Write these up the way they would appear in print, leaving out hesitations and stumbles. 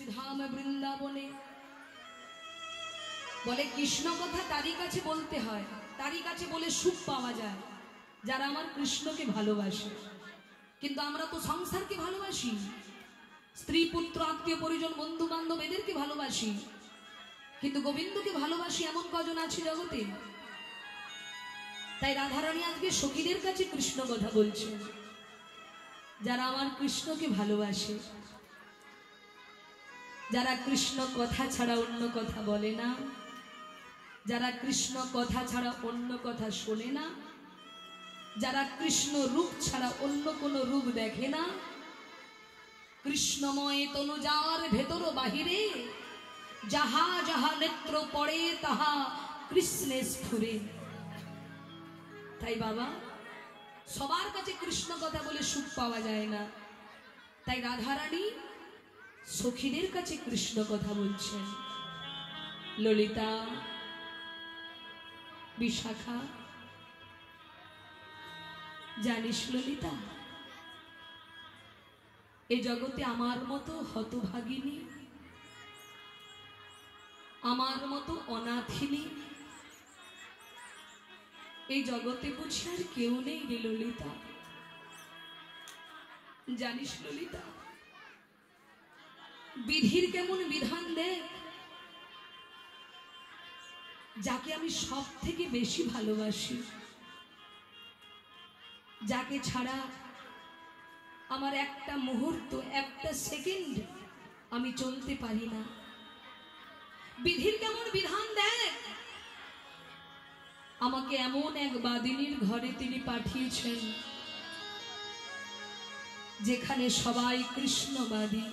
তুলসীধাম বৃন্দাবনে। বলে কৃষ্ণ কথা তারই কাছে বলতে হয়, তারই কাছে বলে সুখ পাওয়া যায় যারা আমার কৃষ্ণকে ভালোবাসে। কিন্তু আমরা তো সংসারকে ভালোবাসি, স্ত্রী পুত্র আত্মীয় পরিজন বন্ধু বান্ধব এদেরকে ভালোবাসি, কিন্তু গোবিন্দকে ভালোবাসি এমন কজন আছে জগতে? তাই রাধারানী আজকে সখীদের কাছে কৃষ্ণ কথা বলছেন, যারা আমার কৃষ্ণকে ভালোবাসে, যারা কৃষ্ণ কথা ছাড়া অন্য কথা বলে না, যারা কৃষ্ণ কথা ছাড়া অন্য কথা শোনে না, যারা কৃষ্ণ রূপ ছাড়া অন্য কোনো রূপ দেখে না, কৃষ্ণময় তনু যার ভেতর বাহিরে, যাহা যাহা নেত্র পড়ে তাহা কৃষ্ণে স্ফুরে। তাই বাবা, সবার কাছে কৃষ্ণ কথা বলে সুখ পাওয়া যায় না। তাই রাধারানী সখীদের কাছে কৃষ্ণ কথা বলছেন। ললিতা, বিশাখা, জানিস ললিতা, এ জগতে আমার মতো হতভাগিনী, আমার মতো অনাথিনী এই জগতে বুঝি আর কেউ নেই রে ললিতা। জানিস ললিতা, বিধির কেমন বিধান দেখ, যাকে আমি সব থেকে বেশি ভালোবাসি, যাকে ছাড়া আমার একটা মুহূর্ত, একটা সেকেন্ড আমি চলতে পারি না, বিধির কেমন বিধান দেখ, আমাকে এমন এক বাদিনীর ঘরে তিনি পাঠিয়েছেন যেখানে সবাই কৃষ্ণবাদী,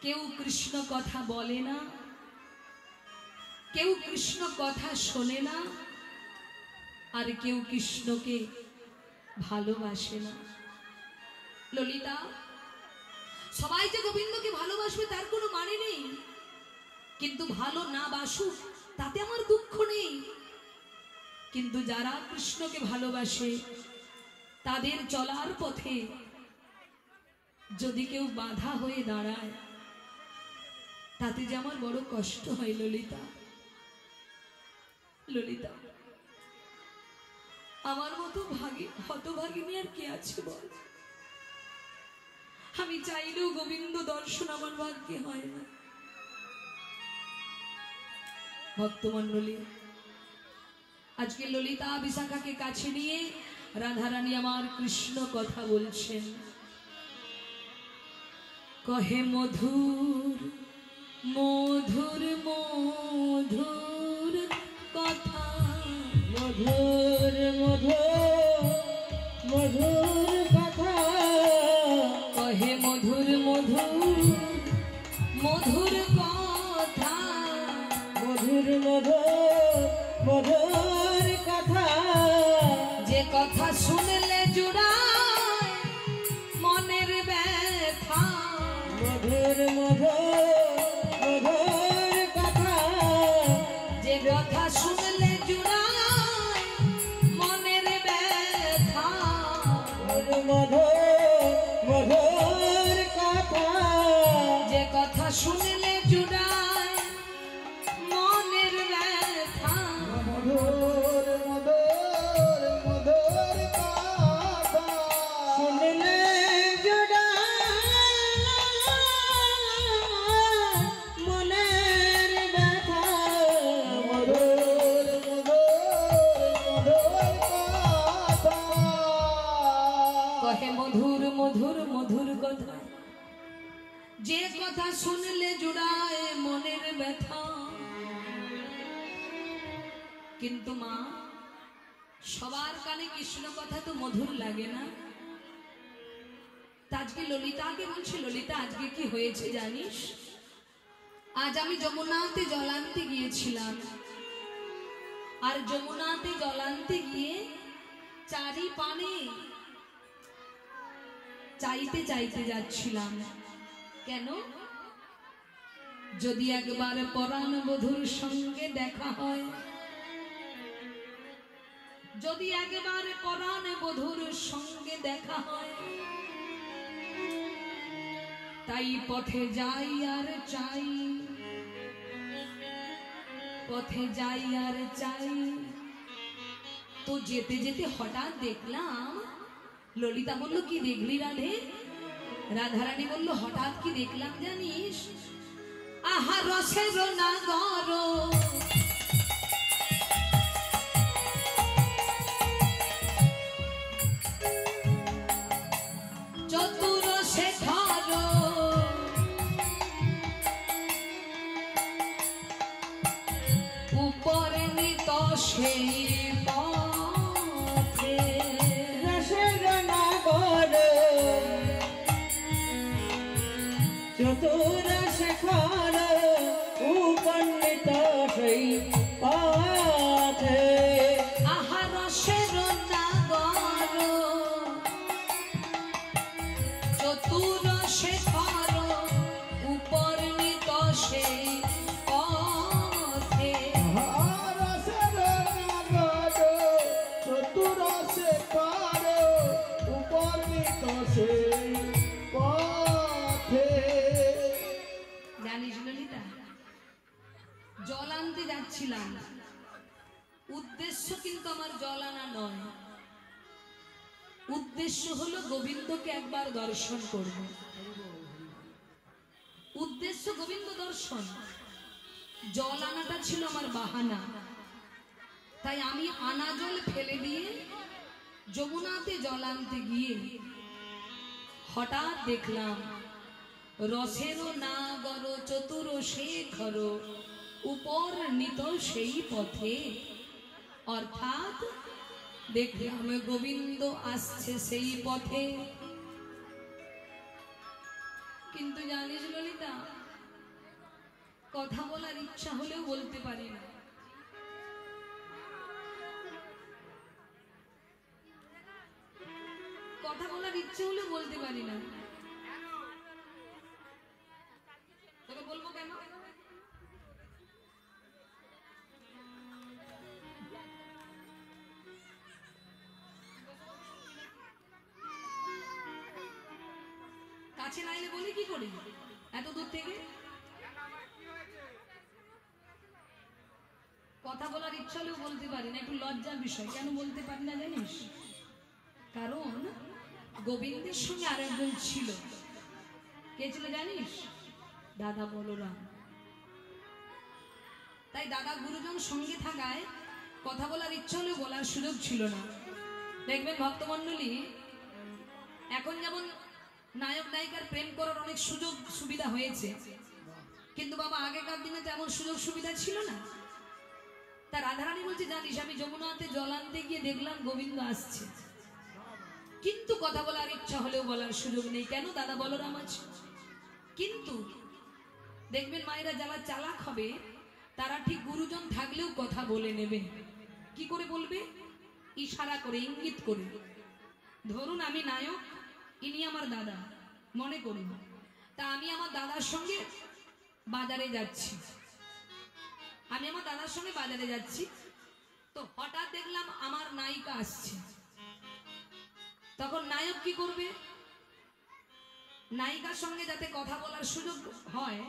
কেউ কৃষ্ণ কথা বলে না, কেউ কৃষ্ণ কথা শোনে না, আর কেউ কৃষ্ণকে ভালোবাসে না। ললিতা, সবাই যে গোবিন্দকে ভালোবাসবে তার কোনো মানে নেই, কিন্তু ভালো না বাসুক তাতে আমার দুঃখ নেই। কিন্তু যারা কৃষ্ণকে ভালোবাসে তাদের চলার পথে যদি কেউ বাধা হয়ে দাঁড়ায় তাতে যে আমার বড় কষ্ট হয় ললিতা। ললিতা, আমার মতো হতভাগিনী আর কে আছে বল? আমি চাইলেও গোবিন্দ দর্শন আমার ভাগ্যে হয় না। ভক্তমণ্ডলী, আজকে ললিতা বিশাখাকে কাছে নিয়ে রাধারানী আমার কৃষ্ণ কথা বলছেন। কহে মধুর মধুর মধুর কথা, মধুর মধুর মধুর কথা, কহে মধুর মধুর মধুর কথা, মধুর মধুর মধুর কথা, যে কথা শুনলে জুড়ায় মনের ব্যথা, মধুর মধুর মধুর কথা, যে কথা শুনলে জুড়ায় মনের ব্যথা, মধুর মধুর কথা, যে কথা শুনলে জুড়ায় মনের ব্যথা, মধুর মধুর মধুর কথা, শুনলে জুড়ায় মনের ব্যথা, মধুর মধুর মধুর কথা। কহে মধুর মধুর মধুর কথা, যে কথা শুনলে জুড়ায় মনের ব্যথা। কিন্তু মা, সবার কানে কৃষ্ণ কথা তো মধুর লাগে না। তা আজকে ললিতাকে বলছি, ললিতা আজকে কি হয়েছে জানিস? আজ আমি যমুনাতে জল আনতে গিয়েছিলাম, আর যমুনাতে জল আনতে গিয়ে চারি পানে চাইতে চাইতে যাচ্ছিলাম। কেন? যদি একবার পরাণ বধূর সঙ্গে দেখা হয়, যদি একবার পরাণ বধূর সঙ্গে দেখা হয়, তাই পথে যাই আর চাই, পথে যাই আর চাই। তো যেতে যেতে হঠাৎ দেখলাম, ললিতা বলল কি দেখলি রাধে? রাধারানী বলল হঠাৎ কি দেখলাম জানিস? আহা রসের নাগর, চতুর শেখর, উপরে নিত সেই পথে। রসের নাগর চতুর শেখর, উপনীত সেই পথে। আহা রসের নাগর, চতুর শেখর, উপনীত সেই পথে। রসের নাগর চতুর শেখর, উপনীত সেই পথে। জানিস ললিতা, জল আনতে যাচ্ছিলাম, উদ্দেশ্য কিন্তু আমার জল আনা নয়, উদ্দেশ্য হলো গোবিন্দকে একবার দর্শন করব। উদ্দেশ্য গোবিন্দ দর্শন, জল আনাটা ছিল আমার বাহানা। তাই আমি আনা জল ফেলে দিয়ে যমুনাতে জল আনতে গিয়ে হঠাৎ দেখলাম রসেরও নাগর চতুর শেখর, উপর নিত সেই পথে। অর্থাৎ দেখলাম গোবিন্দ আসছে সেই পথে। কিন্তু জানিস ললিতা, কথা বলার ইচ্ছা হলেও বলতে পারি না। কথা বলার ইচ্ছে হলেও বলতে পারি না। তোকে বলবো কেন? কাছে না এলে বলি কি করি এত দূর থেকে? কথা বলার ইচ্ছা হলেও বলতে পারি না, একটু লজ্জার বিষয়। কেন বলতে পারি না জানিস? কারণ গোবিন্দের সঙ্গে আর একজন ছিল। কে ছিল জানিস? দাদা বলরাম। তাই দাদা গুরুজন সঙ্গে থাকায় কথা বলার ইচ্ছা হলেও বলার সুযোগ ছিল না। দেখবেন ভক্তমণ্ডলী, এখন যেমন নায়ক নায়িকার প্রেম করার অনেক সুযোগ সুবিধা হয়েছে, কিন্তু বাবা আগেকার দিনে তেমন সুযোগ সুবিধা ছিল না। তা রাধারানী বলছে জানিস, আমি যমুনাতে জল আনতে গিয়ে দেখলাম গোবিন্দ আসছে, কিন্তু কথা বলার ইচ্ছা হলেও বলার সুযোগ নেই। কেন? দাদা বলরাম আছে। কিন্তু দেখবেন মায়েরা যারা চালাক হবে, তারা ঠিক গুরুজন থাকলেও কথা বলে নেবে। কি করে বলবে? ইশারা করে, ইঙ্গিত করে। ধরুন আমি নায়ক, ইনি আমার দাদা, মনে করুন। তা আমি আমার দাদার সঙ্গে বাজারে যাচ্ছি, আমি আমার দাদার সঙ্গে বাজারে যাচ্ছি, তো হঠাৎ দেখলাম আমার নায়িকা আসছে। তখন নায়ক কি করবে? নায়িকার সঙ্গে যাতে কথা বলার সুযোগ হয়,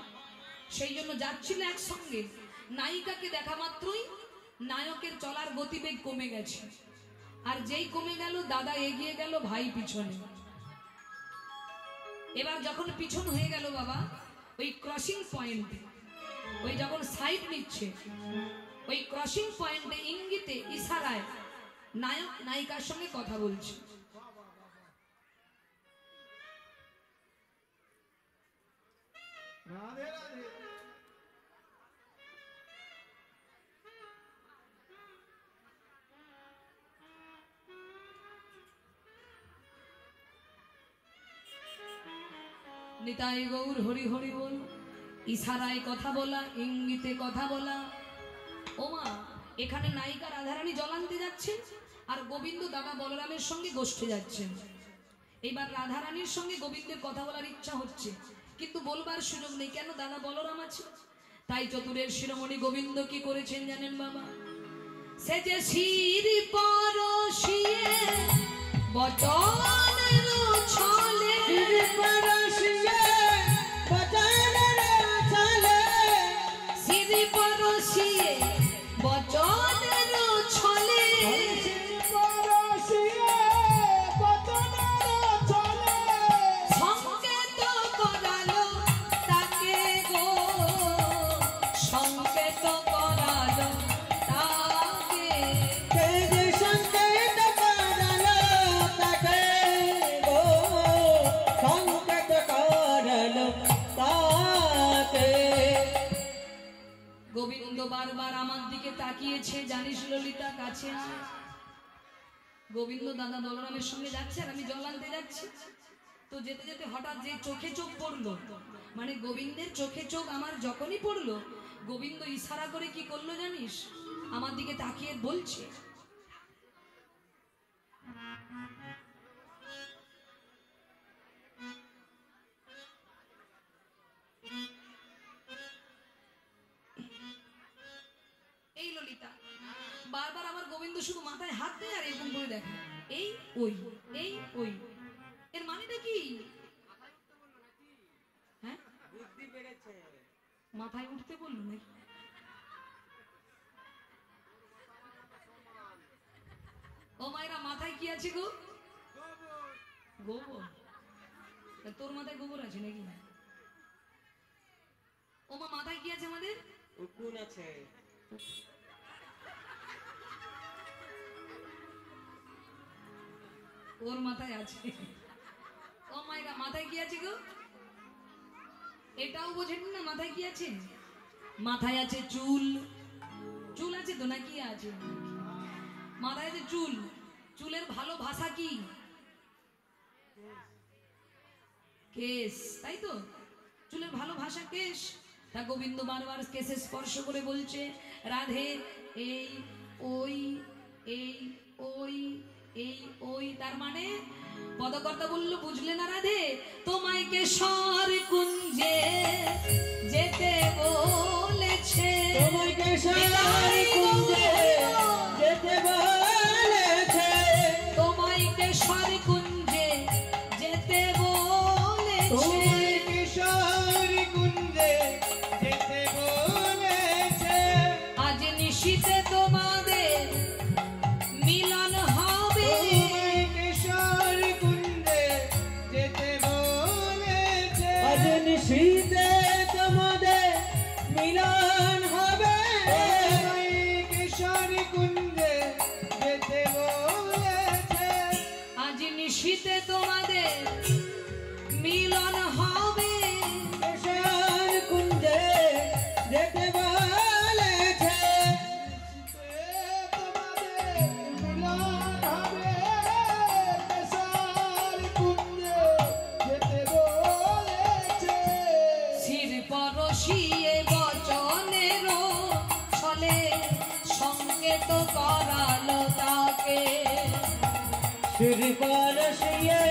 সেই জন্য যাচ্ছিল একসঙ্গে। নায়িকাকে দেখা মাত্রই নায়কের চলার গতিবেগ কমে গেছে, আর যেই কমে গেল দাদা এগিয়ে গেল, ভাই পিছনে। এবার যখন পিছন হয়ে গেল বাবা, ওই ক্রসিং পয়েন্টে, ওই যখন সাইড নিচ্ছে, ওই ক্রসিং পয়েন্টে ইঙ্গিতে ইশারায় নায়ক নায়িকার সঙ্গে কথা বলছে। রাধে রাধে। নিতাই গৌর হরি হরি বল। ইশারায় কথা বলা, ইঙ্গিতে কথা বলা। ওমা, এখানে নায়িকা রাধারানী জল আনতে যাচ্ছেন, আর গোবিন্দ দাদা বলরামের সঙ্গে গোষ্ঠে যাচ্ছেন। এইবার রাধারানীর সঙ্গে গোবিন্দের কথা বলার ইচ্ছা হচ্ছে, কিন্তু বলবার সুযোগ নেই। কেন? দাদা বলরাম আছে। তাই চতুরের শিরোমণি গোবিন্দ কি করেছেন জানেন বাবা? সে যে শির পরশিয়ে বচনের ছলে, শির পরশিয়ে গোবিন্দ বারবার আমার দিকে তাকিয়েছে, জানিস ললিতা কাছে আয়। গোবিন্দ দাদা বলরামের সঙ্গে যাচ্ছে আর আমি জল আনতে যাচ্ছি। তো যেতে যেতে হঠাৎ যে চোখে চোখ পড়লো, মানে গোবিন্দের চোখে চোখ আমার যখনই পড়লো, গোবিন্দ ইশারা করে কি করলো জানিস? আমার দিকে তাকিয়ে বলছে, এই ললিতা। বারবার আমার গোবিন্দ শুধু মাথায় হাত দেয় আর এরকম করে দেখে, এই ওই এই ওই। এর মানেটা কি? হ্যাঁ, মাথায় উঠতে বললো নাকি? ও মায়েরা, মাথায় কি আছে গো? গোবর। তোর মাথায় গোবর আছে নাকি? ও মা, মাথায় কি আছে আমাদের? উকুন আছে। ওর মাথায় আছে। ও মায়েরা, মাথায় কি আছে গো? এটাও বোঝেন না মাথায় কি আছে? মাথায় আছে চুল। চুল আছে তো নাকি? আছে মাথায় আছে চুল। চুলের ভালো ভাষা কি? কেশ, তাই তো? চুলের ভালো ভাষা কেশ। তা গোবিন্দ বারবার কেশে স্পর্শ করে বলছে, রাধে এই ওই এই ওই এই ওই। তার মানে পদকর্তা বলল, বুঝলে না রাধে, তোমায় কেশর কুঞ্জে যেতে বলেছে। তোমায় কেশর কুঞ্জে যেতে বলেছে। তোমায় কেশর কুঞ্জে যেতে বলেছে। তোমায় কেশর কুঞ্জে যেতে বলেছে। আজ নিশীথে তোমাদের মিলন হবে। তোমায় কেশর কুঞ্জে যেতে বলেছে। আজ নিশীথে তোমাদের মিলন হবে। তোমায় কেশর কুঞ্জে যেতে বলেছে। আজ নিশীথে তোমাদের মিলন হবে। কেশর কুঞ্জে যেতে বলেছে। তোমাদের মিলন হবে। কেশর কুঞ্জে যেতে বলেছে। শির পরশিয়ে বচনের ছলে সংকেত করালো তাকে। শ্রী পরশিয়ে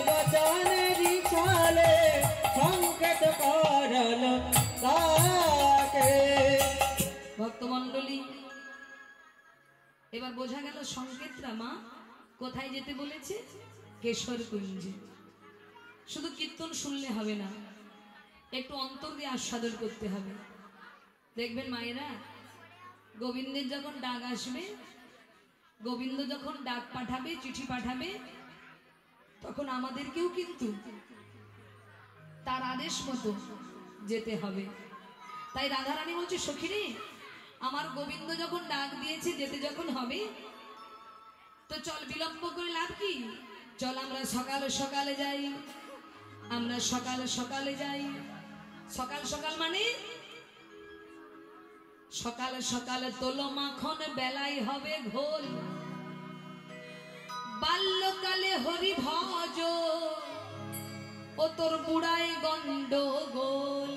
বচনেরি ছলে সংকেত করল তাকে। ভক্তমণ্ডলী, এবার বোঝা গেল সংকেতরা মা কোথায় যেতে বলেছে? কেশর কুঞ্জে। শুধু কীর্তন শুনলে হবে না, একটু অন্তর দিয়ে আস্বাদন করতে হবে। দেখবেন মায়েরা, গোবিন্দের যখন ডাক আসবে, গোবিন্দ যখন ডাক পাঠাবে, চিঠি পাঠাবে, তখন আমাদেরকেও কিন্তু তার আদেশ মতো যেতে হবে। তাই রাধারানী বলছে, সখিরে, আমার গোবিন্দ যখন ডাক দিয়েছে, যেতে যখন হবে, তো চল, বিলম্ব করে লাভ কি? চল আমরা সকালে সকালে যাই। আমরা সকালে সকালে যাই। সকাল সকাল মানে সকালে সকালে তোলো মাখন, বেলাই হবে ঘোল। বাল্যকালে হরি ভজ, ও তোর বুড়ায় গন্ডগোল।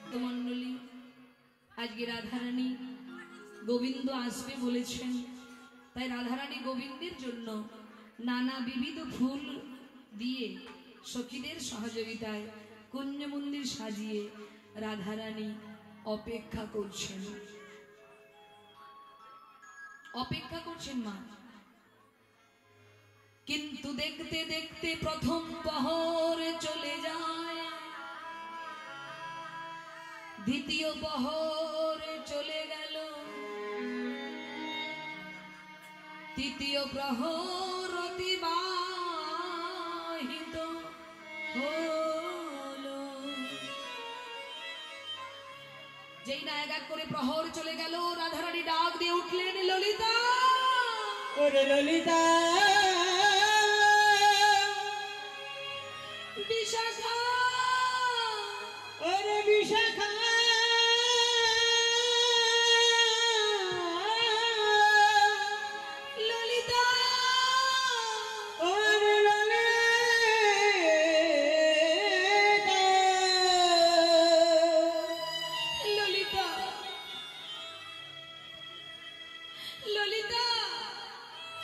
তো মণ্ডলী, আজকে রাধারানী গোবিন্দ আসবে বলেছেন, তাই রাধারানী গোবিন্দের জন্য নানা বিবিধ ফুল দিয়ে সখীদের সহযোগিতায় কুঞ্জ মন্দির সাজিয়ে রাধারানী অপেক্ষা করছেন। অপেক্ষা করছেন মা। কিন্তু দেখতে দেখতে প্রথম প্রহর চলে যায়, দ্বিতীয় প্রহর চলে গেল, তৃতীয় প্রহর অতিবাহিত হলো। যেই না এক এক করে প্রহর চলে গেল, রাধারানী ডাক দিয়ে উঠলেন, ললিতা, ওরে ললিতা, বিশাখা, ওরে বিশাখা,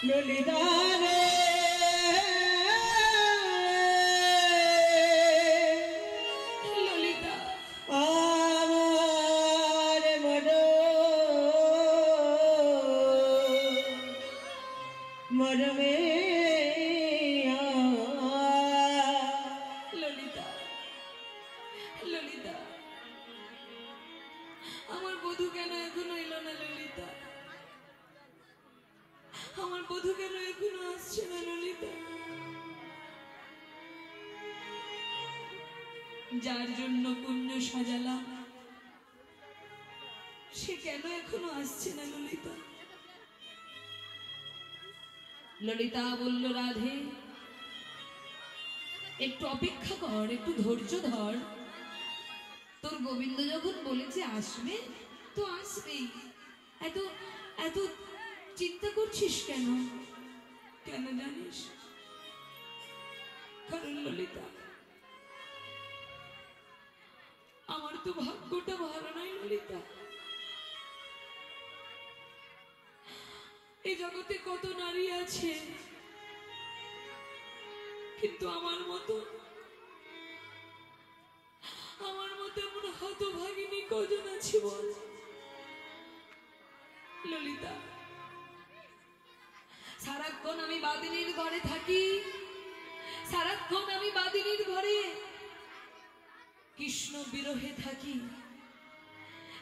ললিতা রে ললিতা আমার মরমে ললিতা ললিতা আমার বধূ কেন এখনো এলো না ললিতা? আমার বধূ কেন এখনো আসছে না ললিতা? যার জন্য কুঞ্জ সাজালাম সে কেন এখনো আসছে না ললিতা? ললিতা বলল, রাধে একটু অপেক্ষা কর, একটু ধৈর্য ধর। তোর গোবিন্দ যখন বলেছে আসবে তো আসবেই। এত এত চিন্তা করছিস কেন? কেন জানিস? কারণ ললিতা আমার তো ভাগ্যটা ভালো নয় ললিতা। এই জগতে কত নারী আছে, কিন্তু আমার মতো এমন হতভাগিনী কজন আছে বল ললিতা? সারাক্ষণ আমি বাদিনীর ঘরে থাকি, সারাক্ষণ আমি বাদিনীর ঘরে কৃষ্ণ বিরহে থাকি।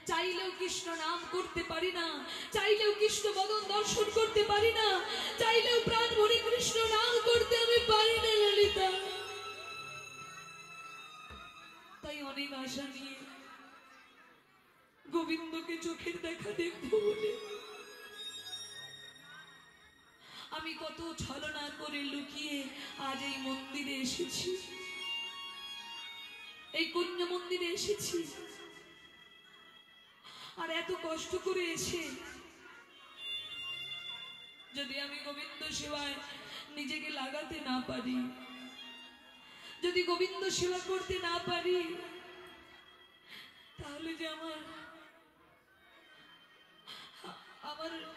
চাইলেও কৃষ্ণ নাম করতে পারি না, চাইলেও কৃষ্ণ বদন দর্শন করতে পারি না, চাইলেও প্রাণ ভরে কৃষ্ণ নাম করতে আমি পারি না ললিতা। তাই অনেক আশা নিয়ে গোবিন্দকে চোখের দেখা দেখবো বলে আমি কত ছলনা করে লুকিয়ে আজ এই মন্দিরে এসেছি, এই কুঞ্জ মন্দিরে এসেছি। আর এত কষ্ট করে এসে যদি আমি গোবিন্দ সেবায় নিজেকে লাগাতে না পারি, যদি গোবিন্দ সেবা করতে না পারি, তাহলে যে আমার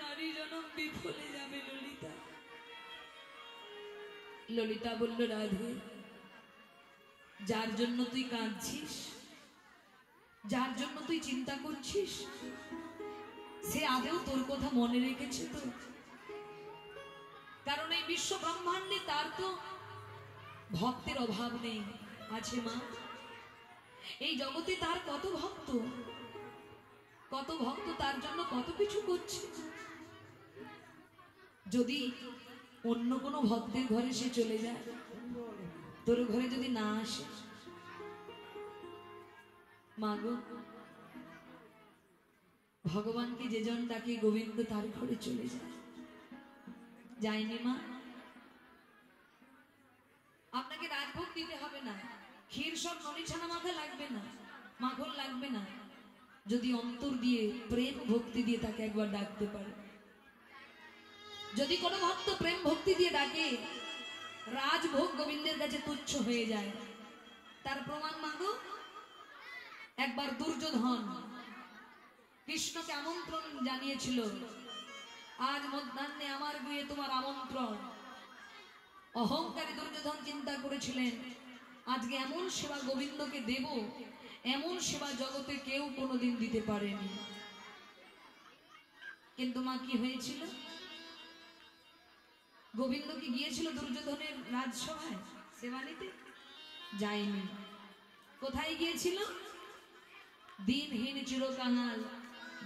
নারী জনম বিফলে যাবে ললিতা। ললিতা বলল, রাধে যার জন্য তুই কাঁদছিস, যার জন্য তুই চিন্তা করছিস, সে আদেও তোর কথা মনে রেখেছে তো? কারণ এই বিশ্ব ব্রহ্মাণ্ডে তার তো ভক্তের অভাব নেই, আছে মা। এই জগতে তার কত ভক্ত, কত ভক্ত তার জন্য কত কিছু করছে। যদি অন্য কোনো ভক্তের ঘরে সে চলে যায়, তোর ঘরে যদি না আসে, মাগো ভগবানকে যেজন ডাকে গোবিন্দ তার ঘরে চলে যায়, যায়নি মা? আপনাকে রাজভোগ দিতে হবে না, ক্ষীর সব ননি ছানা মাখা লাগবে না, মাখন লাগবে না, যদি অন্তর দিয়ে প্রেম ভক্তি দিয়ে তাকে একবার ডাকতে পারে। যদি কোনো ভক্ত প্রেম ভক্তি দিয়ে ডাকে, রাজভোগ গোবিন্দের কাছে তুচ্ছ হয়ে যায়। তার প্রমাণ মাগো, একবার দুর্যোধন কৃষ্ণকে আমন্ত্রণ জানিয়েছিল, আজ মধ্যাহ্নে আমার গৃহে তোমার আমন্ত্রণ। অহংকারী দুর্যোধন চিন্তা করেছিলেন আজকে এমন সেবা গোবিন্দকে দেব, এমন সেবা জগতে কেউ কোনোদিন দিতে পারেনি। কিন্তু মা কি হয়েছিল? গোবিন্দ কি গিয়েছিল দুর্যোধনের রাজসভায় সেবা নিতে? যায়নি। কোথায় গিয়েছিল? দিনহীন চিরকাঙাল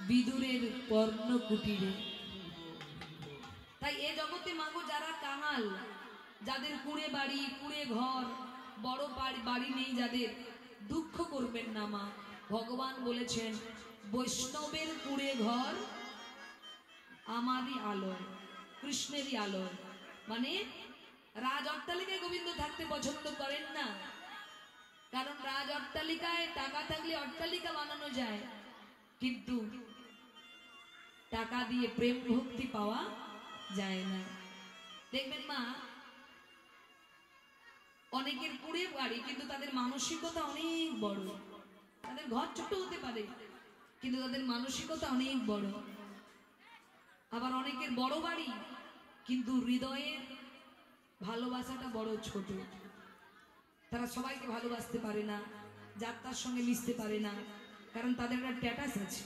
বিদুরের পর্ণ কুটিরে। তাই এ জগতে মাগো যারা কাঙাল, যাদের কুড়ে বাড়ি, কুড়ে ঘর, বড় বাড়ি নেই যাদের, দুঃখ করবেন না মা। ভগবান বলেছেন বৈষ্ণবের কুড়ে ঘর আমারই আলোয়, কৃষ্ণেরই আলোয়। মানে রাজ অট্টালিকায় গোবিন্দ থাকতে পছন্দ করেন না, কারণ রাজ অট্টালিকায় টাকা থাকলে অট্টালিকা বানানো যায়, কিন্তু টাকা দিয়ে প্রেম ভক্তি পাওয়া যায় না। দেখবেন মা, অনেকের কুড়ে বাড়ি কিন্তু তাদের মানসিকতা অনেক বড়। তাদের ঘর ছোট হতে পারে কিন্তু তাদের মানসিকতা অনেক বড়। আবার অনেকের বড় বাড়ি কিন্তু হৃদয়ের ভালোবাসাটা বড় ছোট। তারা সবাইকে ভালোবাসতে পারে না, যাত্রার সঙ্গে মিশতে পারে না, কারণ তাদের একটা স্ট্যাটাস আছে,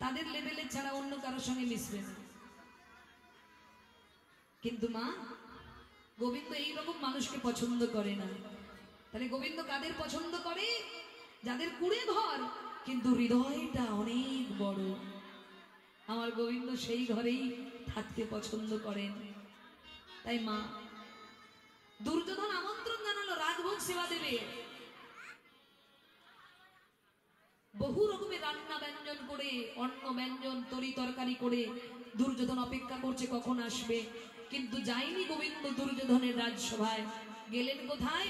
তাদের লেভেলে ছাড়া অন্য কারোর সঙ্গে মিশবে না। কিন্তু মা গোবিন্দ এইরকম মানুষকে পছন্দ করে না। তাহলে গোবিন্দ কাদের পছন্দ করে? যাদের কুড়ে ঘর কিন্তু হৃদয়টা অনেক বড়। আমার গোবিন্দ সেই ঘরেই থাকতে পছন্দ করেন। তাই মা দুর্যোধন আমন্ত্রণ জানালো রাজভোগ সেবা দেবে, বহু রকমের রান্না ব্যঞ্জন করে, অন্ন ব্যঞ্জন তরি তরকারি করে দুর্যোধন অপেক্ষা করছে কখন আসবে। কিন্তু যায়নি গোবিন্দ দুর্যোধনের রাজসভায়। গেলেন কোথায়?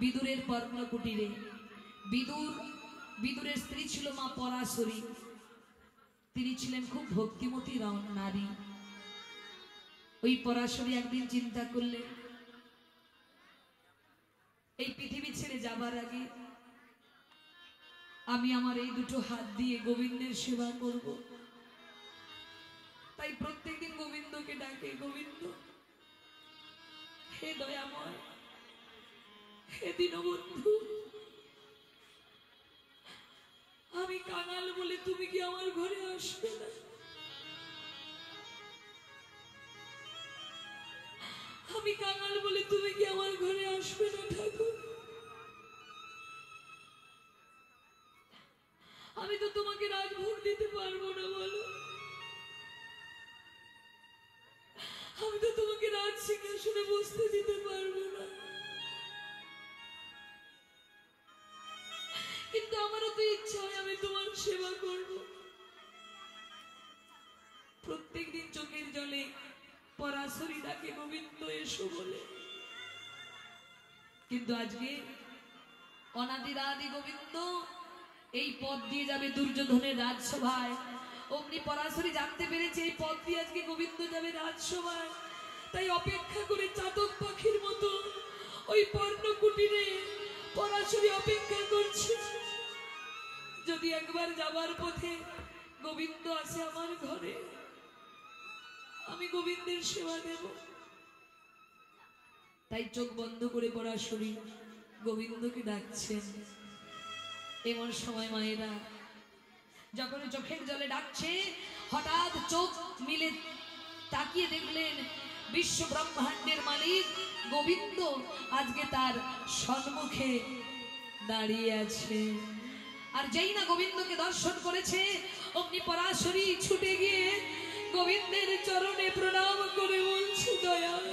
বিদুরের পর্ণকুটিরে। বিদুরের স্ত্রী ছিল মা পরাশরী। তিনি ছিলেন খুব ভক্তিমতী নারী। ওই পরাশরী একদিন চিন্তা করলেন, এই পৃথিবী ছেড়ে যাবার আগে আমি আমার এই দুটো হাত দিয়ে গোবিন্দের সেবা করব। তাই প্রত্যেকদিন গোবিন্দকে ডাকে, গোবিন্দ হে দয়াময়, হে দীনবন্ধু, আমি কাঙাল বলে তুমি কি আমার ঘরে আসবে না? আমি কাঙাল বলে তুমি কি আমার ঘরে আসবে না ঠাকুর? আমি তো তোমাকে রাজভোগ দিতে পারবো না, বলো। আমি তো তোমাকে রাজ সিংহাসনে বসতে দিতে পারবো না। কিন্তু আমারও তো ইচ্ছা হয় আমি তোমার সেবা করব। প্রত্যেকদিন চোখের জলে পরাশরী ডাকে গোবিন্দ এসো বলে। কিন্তু আজকে অনাদিরাদি গোবিন্দ এই পথ দিয়ে যাবে দুর্যোধনের রাজসভায়। অগ্নি পরাশরী জানতে পেরেছে এই পথ দিয়ে আজকে গোবিন্দ যাবে রাজসভায়। তাই অপেক্ষা করে চাতক পাখির মতো ওই পর্ণকুটিরে পরাশরী অপেক্ষা করছে। যদি একবার যাবার পথে গোবিন্দ আসে আমার ঘরে, আমি গোবিন্দের সেবা দেব। তাই চোখ বন্ধ করে পরাশরী গোবিন্দকে ডাকছেন। এমন সময় মায়েরা যখন চোখের জলে ডাকছে, হঠাৎ চোখ মিলে তাকিয়ে দেখলেন বিশ্ব ব্রহ্মাণ্ডের মালিক গোবিন্দ আজকে তার সম্মুখে দাঁড়িয়ে আছে। আর যেই না গোবিন্দকে দর্শন করেছে, অগ্নি পরাশরী ছুটে গিয়ে গোবিন্দের চরণে প্রণাম করে বলছে, দয়াল,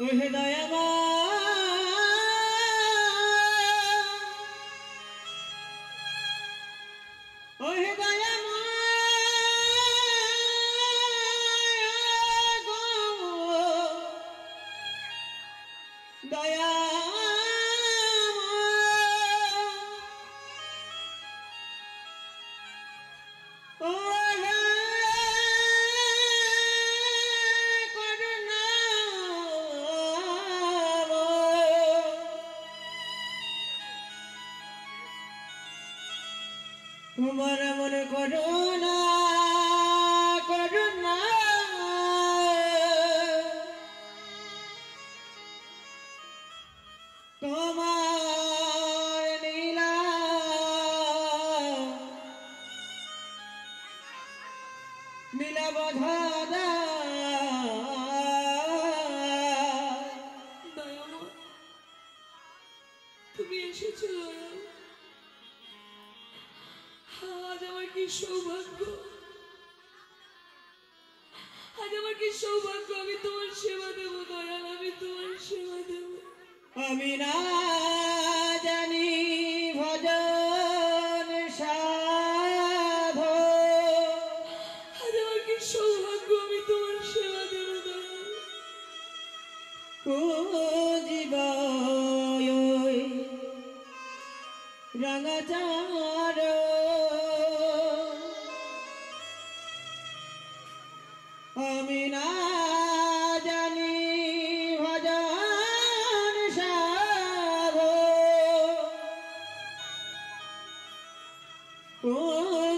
ওহে দয়াময়, ওহে দয়াময় গো, তোমার মনে করুণা করুণা, তোমার লীলা নীলা বধাদা, দয়াময় তুমি এসেছো দয়াল। আজ আমার কি সৌভাগ্য, আজ আমার কি সৌভাগ্য, আমি তোমার সেবা দেব দয়াল, আমি তোমার সেবা দেব। আমি না জানি ভজন সাধো, আজ আমার কি সৌভাগ্য, আমি তোমার সেবা দেব দয়াল। জীব রঙচার, আমি না জানি ভজন সাধো,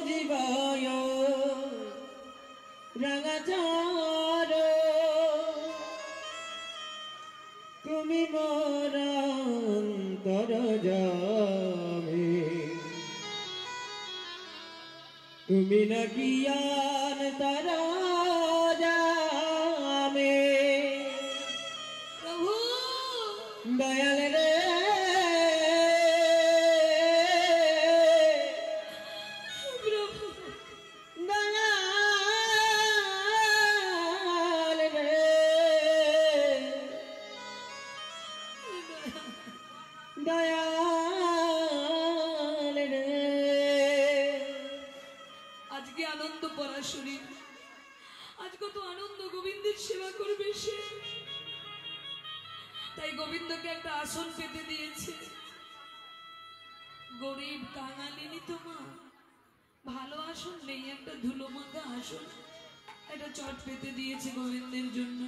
জীব রঙচার। তুমি নাকি আন তারা যামে প্রভু দয়াল রে প্রভু দয়াল রে দয়াল রে আজকে আনন্দ পরাশরী, আজ কত আনন্দ, গোবিন্দের সেবা করবে সে, তাই গোবিন্দকে একটা আসন পেতে দিয়েছে। গরিব কাঙালিনী তো মা, ভালো আসন নেই, একটা ধুলো মাখা আসন একটা চট পেতে দিয়েছে গোবিন্দের জন্য।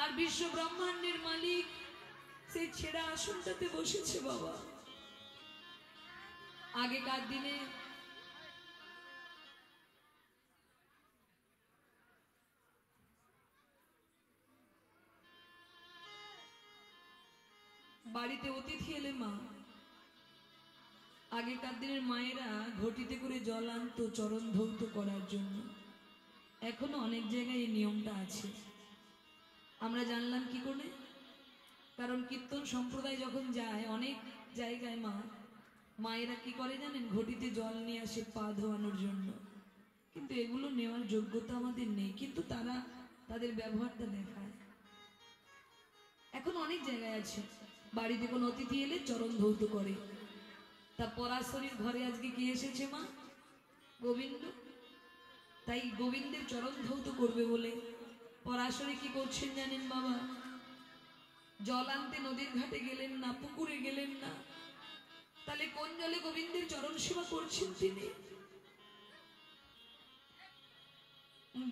আর বিশ্ব ব্রহ্মাণ্ডের মালিক সেই ছেঁড়া আসনটাতে বসেছে বাবা। আগেকার দিনে বাড়িতে অতিথি এলে মা, আগেকার দিনের মায়েরা ঘটিতে করে জল আনতো চরণ ধৌত করার জন্য। এখনো অনেক জায়গায় এই নিয়মটা আছে, আমরা জানলাম কি করে, কারণ কীর্তন সম্প্রদায় যখন যায় অনেক জায়গায় মা, মায়েরা কি করে জানেন, ঘটিতে জল নিয়ে আসে পা ধোয়ানোর জন্য। কিন্তু এগুলো নেওয়ার যোগ্যতা আমাদের নেই, কিন্তু তারা তাদের ব্যবহারটা দেখায়। এখন অনেক জায়গায় আছে, বাড়িতে কোনো অতিথি এলে চরণ ধৌত করে। তা পরাশরীর ঘরে আজকে কে এসেছে মা? গোবিন্দ। তাই গোবিন্দের চরণ ধৌত করবে বলে পরাশরী কি করছেন জানেন বাবা? জল আনতে নদীর ঘাটে গেলেন না, পুকুরে গেলেন না, তাহলে কোন জলে গোবিন্দের চরণ সেবা করছেন তিনি?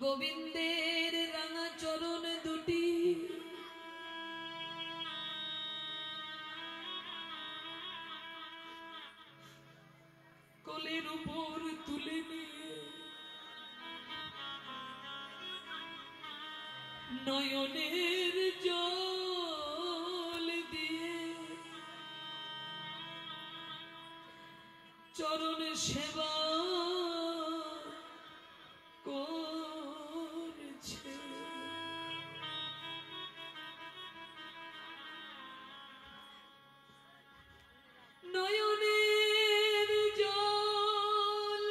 গোবিন্দের রাঙা চরণ দুটি কোলের উপর তুলে নিয়ে নয়নের জল দিয়ে চরণ সেবা করছে। নয়নের জল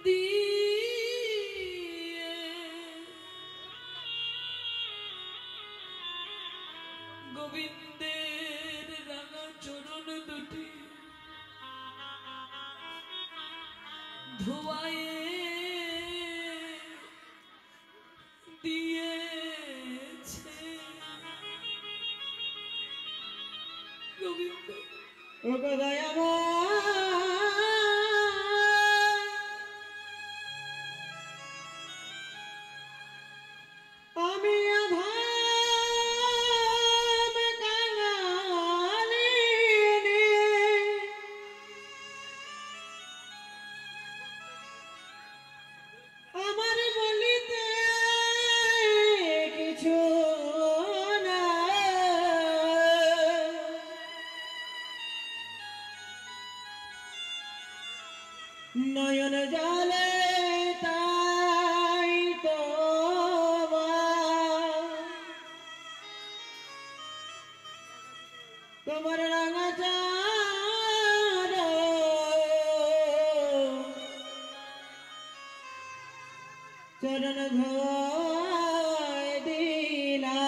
দিয়ে গোবিন্দের রাঙা চরণ দুটি ধোয়ায়ে দিয়েছে গোবিন্দ। ও দয়াময় আমি অধম কাঙালিনী আমার বলিতে কিছু নয়ন জলে তাই তো তোমার রাঙা চরণ ধোয় দিলা।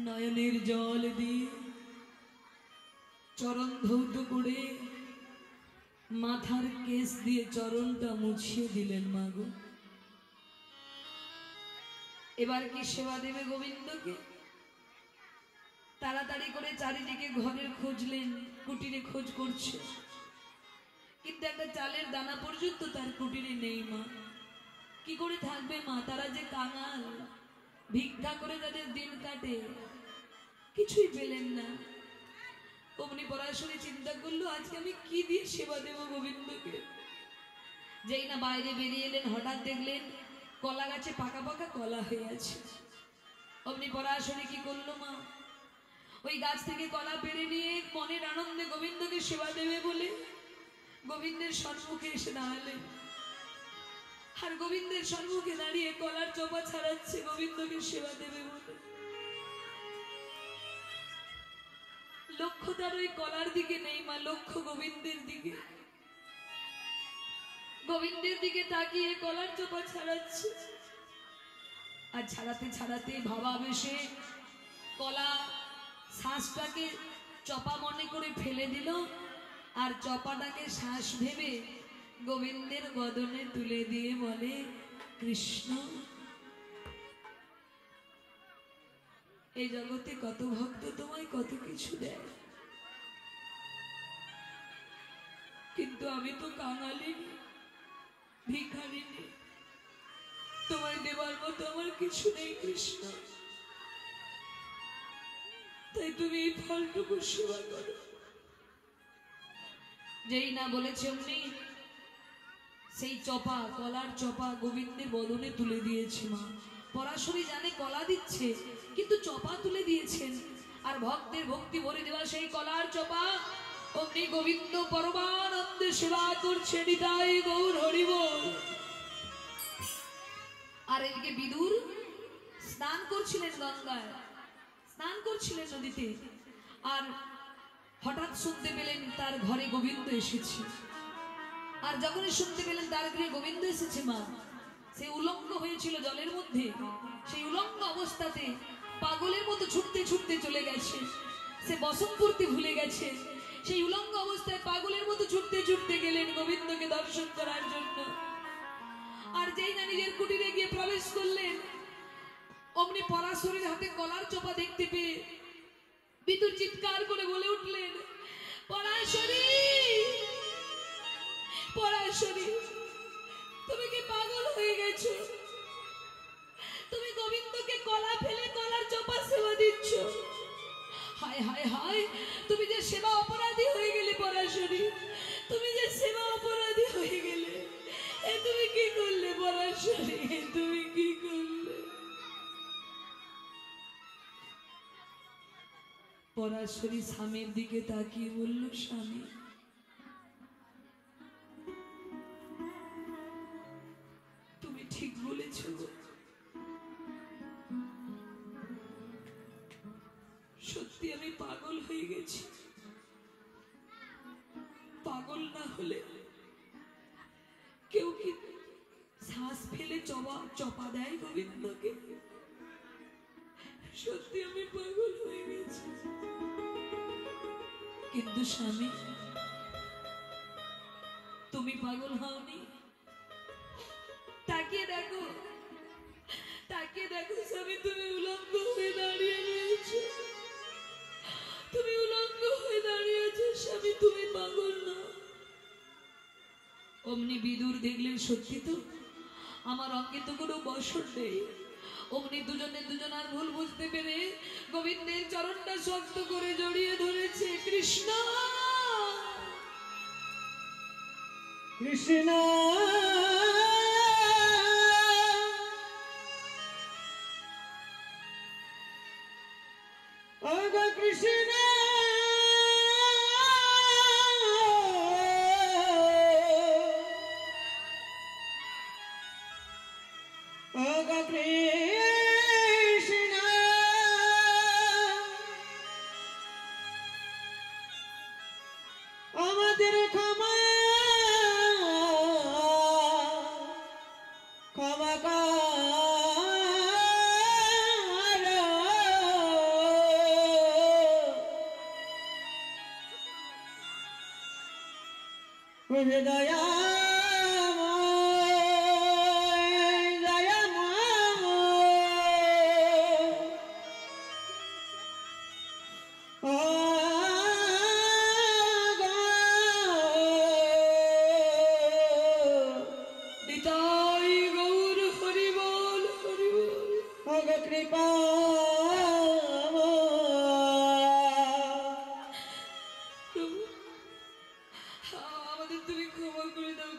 নয়নের জল দিয়ে চরণ ধৌত করে মাথার কেশ দিয়ে চরণটা মুছিয়ে দিলেন মাগো। এবার কি সেবা দেবে গোবিন্দকে? তাড়াতাড়ি করে চারিদিকে ঘরের খুঁজলেন, কুটিরে খোঁজ করছে, কিন্তু একটা চালের দানা পর্যন্ত তার কুটিরে নেই মা। কি করে থাকবে মা? তারা যে কাঙাল, ভিক্ষা করে তাদের দিন কাটে, কিছুই পেলেন না। অমনি পরাশরী চিন্তা করলো, আজকে আমি কি দিয়ে সেবা দেব গোবিন্দকে। যেই না বাইরে বেরিয়ে এলেন, হঠাৎ দেখলেন কলা গাছে পাকা পাকা কলা হয়ে আছে। অমনি পরাশরী কি করলো মা? ওই গাছ থেকে কলা পেড়ে নিয়ে মনের আনন্দে গোবিন্দকে সেবা দেবে বলে গোবিন্দের সম্মুখে এসে দাঁড়ালেন। আর গোবিন্দের সম্মুখে দাঁড়িয়ে কলার চোপা ছাড়াচ্ছে গোবিন্দকে সেবা দেবে বলে। লক্ষ্য তার ওই কলার দিকে নেই মা, লক্ষ্য গোবিন্দের দিকে। গোবিন্দের দিকে তাকিয়ে কলার চোপা ছাড়াচ্ছে। আর ছাড়াতে ছাড়াতে ভাবাবেশে কলা শ্বাসটাকে চপা মনে করে ফেলে দিল, আর চপাটাকে শ্বাস ভেবে গোবিন্দের বদনে তুলে দিয়ে বলে, কৃষ্ণ। এই জগতে কত ভক্ত তোমায় কত কিছু দেয়, কিন্তু আমি তো কাঙালিনি, ভিখারিনি, তোমায় দেবার মতো আমার কিছু নেই কৃষ্ণ। তাই তুমি এই ফলটুকু সেবা করো। যেই না বলেছে অমনি সেই চপা, কলার চপা গোবিন্দের বদনে তুলে দিয়েছে মা। পরাশরী জানে কলা দিচ্ছে, কিন্তু চপা তুলে দিয়েছেন। আর ভক্তের ভক্তি ভরে দেওয়া সেই কলার চপা অমনি গোবিন্দ পরমানন্দে সেবা করছে। নিতাই গৌর হরি বল। আর এদিকে বিদুর স্নান করছিলেন গঙ্গায়, স্নান করছিলেন নদীতে। আর হঠাৎ শুনতে পেলেন তার ঘরে গোবিন্দ এসেছে। আর যখনই শুনতে পেলেন তার গৃহে গোবিন্দ এসেছে মা, সে উলঙ্গ হয়েছিল জলের মধ্যে। সেই উলঙ্গ অবস্থাতে পাগলের মতো ছুটতে ছুটতে চলে গেছে। সে বসনপূর্তি ভুলে গেছে। সেই উলঙ্গ অবস্থায় পাগলের মতো ছুটতে ছুটতে গেলেন গোবিন্দকে দর্শন করার জন্য। আর যেই না নিজের কুটিরে গিয়ে প্রবেশ করলেন, অমনি পরাশরীর হাতে কলার চপা দেখতে পেয়ে বিদুর চিৎকার করে বলে উঠলেন, পরাশরী, পরাশরী, তুমি কি পাগল হয়ে গেছো? তুমি গোবিন্দকে কলা ফেলে কলার চপা সেবা দিচ্ছ। হায় হায় হায়, তুমি যে সেবা অপরাধী হয়ে গেলে পরাশরী, তুমি যে সেবা অপরাধী হয়ে গেলে। এ তুমি কি করলে পরাশরী, তুমি কি করলে? পরাশরী স্বামীর দিকে তাকিয়ে বলল, স্বামী, তুমি ঠিক বলেছ গো। সত্যি আমি পাগল হয়ে গেছি। পাগল না হলে কেউ কি শ্বাস ফেলে চপা দেয় গোবিন্দকে? সত্যি আমি পাগল হয়ে গেছি। কিন্তু স্বামী, তুমি পাগল হওনি। তাকিয়ে দেখো, তাকিয়ে দেখো স্বামী, তুমি উলঙ্গ হয়ে দাঁড়িয়ে রয়েছো। তুমি উলঙ্গ হয়ে দাঁড়িয়ে আছো স্বামী, তুমি পাগল না। অমনি বিদুর দেখলেন সত্যি তো, আমার অঙ্গে তো কোনো বসন নেই। অমনি দুজনে দুজনার ভুল বুঝতে পেরে গোবিন্দের চরণটা শক্ত করে জড়িয়ে ধরেছে। কৃষ্ণ, কৃষ্ণ, ওগো কৃষ্ণ, ওগো কৃষ্ণ, আমাদের ক্ষমা ক্ষমা কর দয়া কৃপা আমাদের তুমি ক্ষমা করে দাও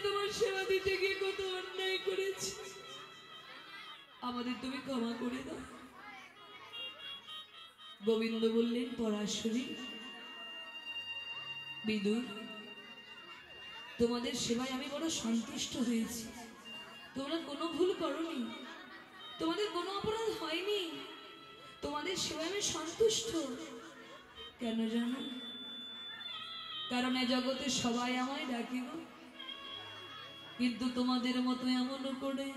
তোমার সেবা দিতে গিয়ে কত অন্যায় করেছি, আমাদের তুমি ক্ষমা করে দাও। গোবিন্দ বললেন, পরাশরী বিদুর, তোমাদের সেবায় আমি বড় সন্তুষ্ট হয়েছি। তোমরা কোনো ভুল করনি, তোমাদের কোনো অপরাধ হয়নি, তোমাদের সেবায় আমি সন্তুষ্ট। কেন জানো? কারণ এ জগতে সবাই আমায় ডাকিব, কিন্তু তোমাদের মতো এমন করে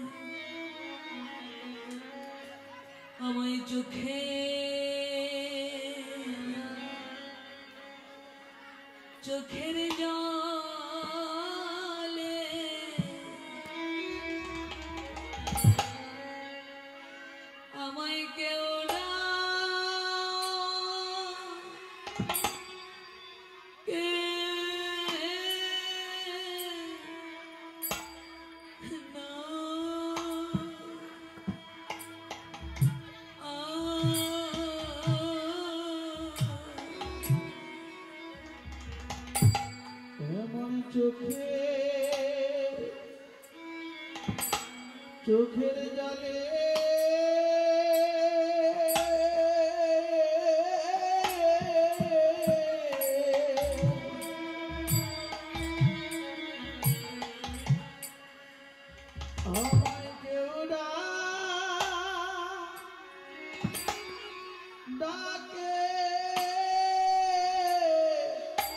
আমায় চোখে চোখের জলে আমায় কেউ চোখের জলে আমায় কেউ ডাকে না।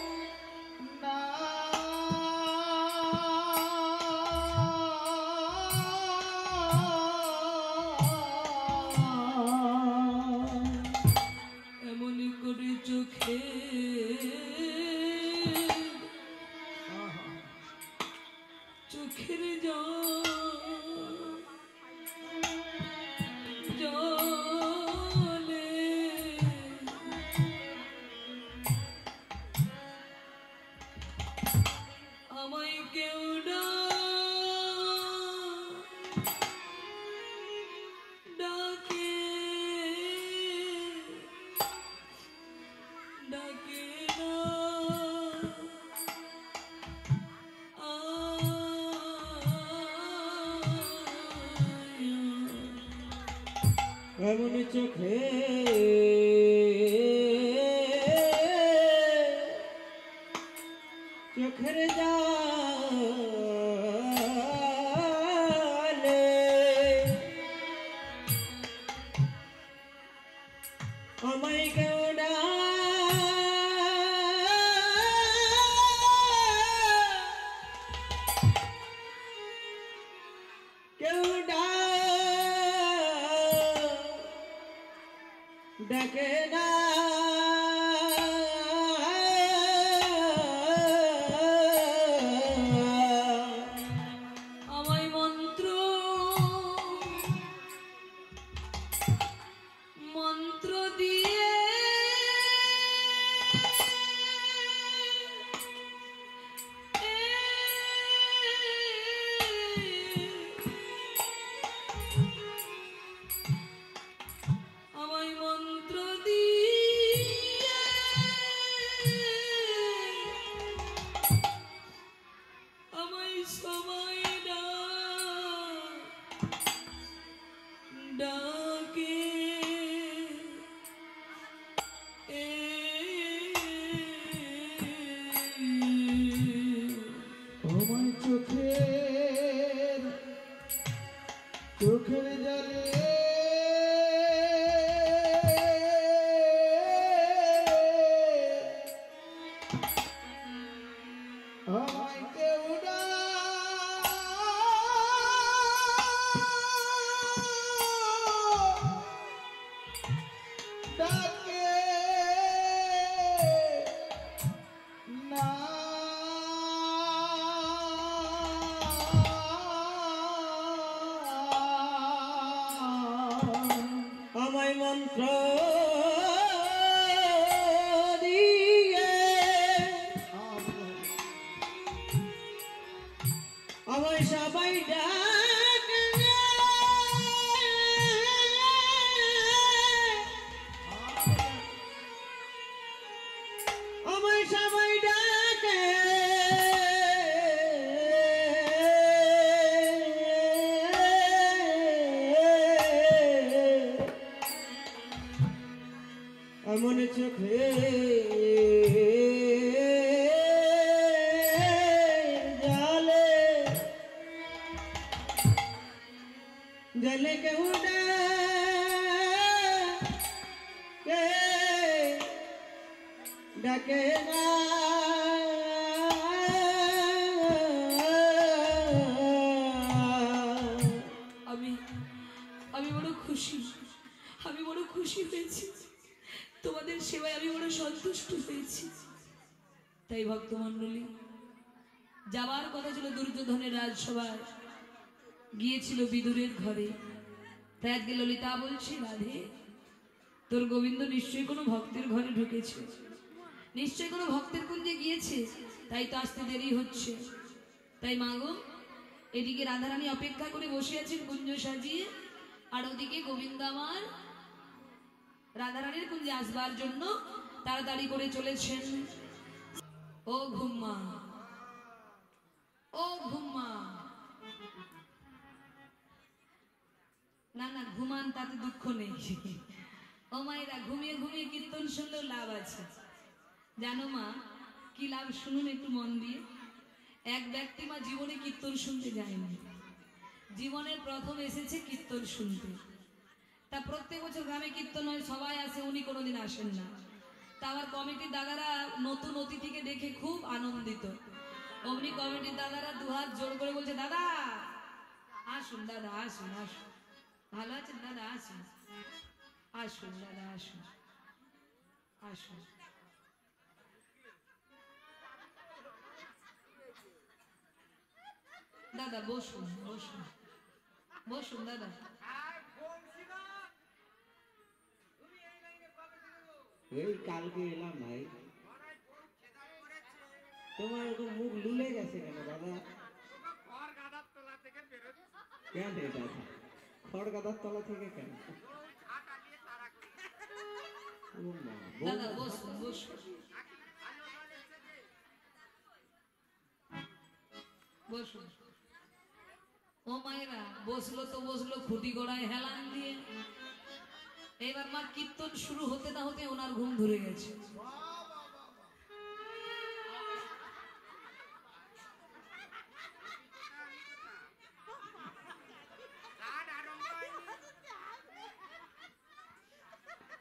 চোখের জলে আমায় কেউ ডাকে ডাকে না। এমন চোখে চোখের জলে আমায় কেউ ডাকে না। আমায় মন্ত্র দিয়ে আমায় মন্ত্র দিয়ে আমায় সবাই ডাকে। আমায় চোখের জলে আমায় কেউ ডাকে না। আমায় মন্ত্র দিয়ে আমায় সবাই ডাকে না। আমায় সবাই ডাকে ডাকে না আমি আমি বড় খুশি, আমি বড় খুশি হয়েছি, তোমাদের সেবায় আমি বড় সন্তুষ্ট হয়েছি। তাই ভক্তমণ্ডলী, যাবার কথা ছিল দুর্যোধনের রাজসভায়, গিয়েছিল বিদুরের ঘরে। তাই আজকে ললিতা বলছে, রাধে তোর গোবিন্দ নিশ্চয়ই কোনো ভক্তের ঘরে ঢুকেছে, নিশ্চয়ই কোনো ভক্তের কুঞ্জে গিয়েছে, তাই তো আসতে দেরি হচ্ছে। তাই মাগো, এদিকে রাধারানী অপেক্ষা করে বসে আছেন কুঞ্জ সাজিয়ে, আর ওদিকে গোবিন্দ আমার রাধারানীর কুঞ্জে আসবার জন্য তাড়াতাড়ি করে চলেছেন। ও ঘুম্মা, ও ঘুম্মা, না না ঘুমান, তাতে দুঃখ নেই। ও মায়েরা, ঘুমিয়ে ঘুমিয়ে কীর্তন শুনলেও লাভ আছে, জানো মা কি লাভ? শুনুন একটু মন দিয়ে। এক ব্যক্তি মা জীবনে কীর্তন শুনতে যায়নি, জীবনের প্রথম এসেছে কীর্তন শুনতে। তা প্রত্যেক বছর গ্রামে কীর্তন হয়, সবাই আসে, উনি কোনোদিন আসেন না। তা আমার কমিটির দাদারা নতুন অতিথিকে দেখে খুব আনন্দিত। অমনি কমিটির দাদারা দুহাত জোর করে বলছে, দাদা আসুন, দাদা আসুন, আসুন, ভালো আছেন দাদা, আসুন আসুন, দাদা আসুন, আসুন। দাদা বসুন, বসুন, বসুন দাদা। এই কালকে এলাম ভাই, তোমার তো মুখ লুলে গেছে কেন দাদা? কেন রে দাদা, খড় গাদার তলা থেকে কেন? ও মা, দাদা বসুন, বসুন, বসুন। ও মায়েরা, বসলো তো বসলো খুঁটি গড়ায় হেলান দিয়ে। এবার মা কীর্তন শুরু হতে না হতে ওনার ঘুম ধরে গেছে।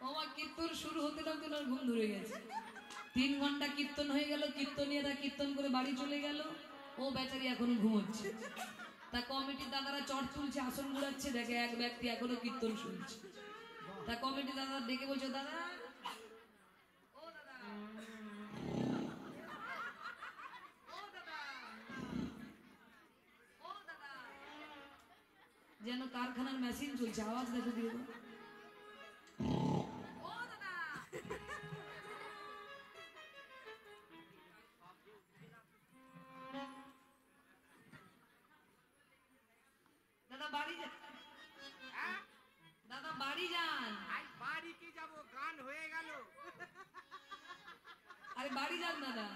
ও মা কীর্তন শুরু হতে না হতে ওনার ঘুম ধরে গেছে। 3 ঘন্টা কীর্তন হয়ে গেল, কীর্তনীয়রা কীর্তন করে বাড়ি চলে গেল, ও বেচারি এখনো ঘুমোচ্ছে। তা কমিটির দাদারা চট তুলছে, আসন গুড়াচ্ছে, দেখে এক ব্যক্তি এখনো কীর্তন শুনছে। তা কমিটির দাদা ডেকে বলছে, দাদা, ও দাদা, ও দাদা, ও দাদা, যেন কারখানার মেশিন চলছে, আওয়াজ দেখো দিয়ে। ও দাদা, দাদা বাড়ি যান, দাদা বাড়ি যান। বাড়ি কি যাব, গান হয়ে গেল। আরে বাড়ি যান দাদা।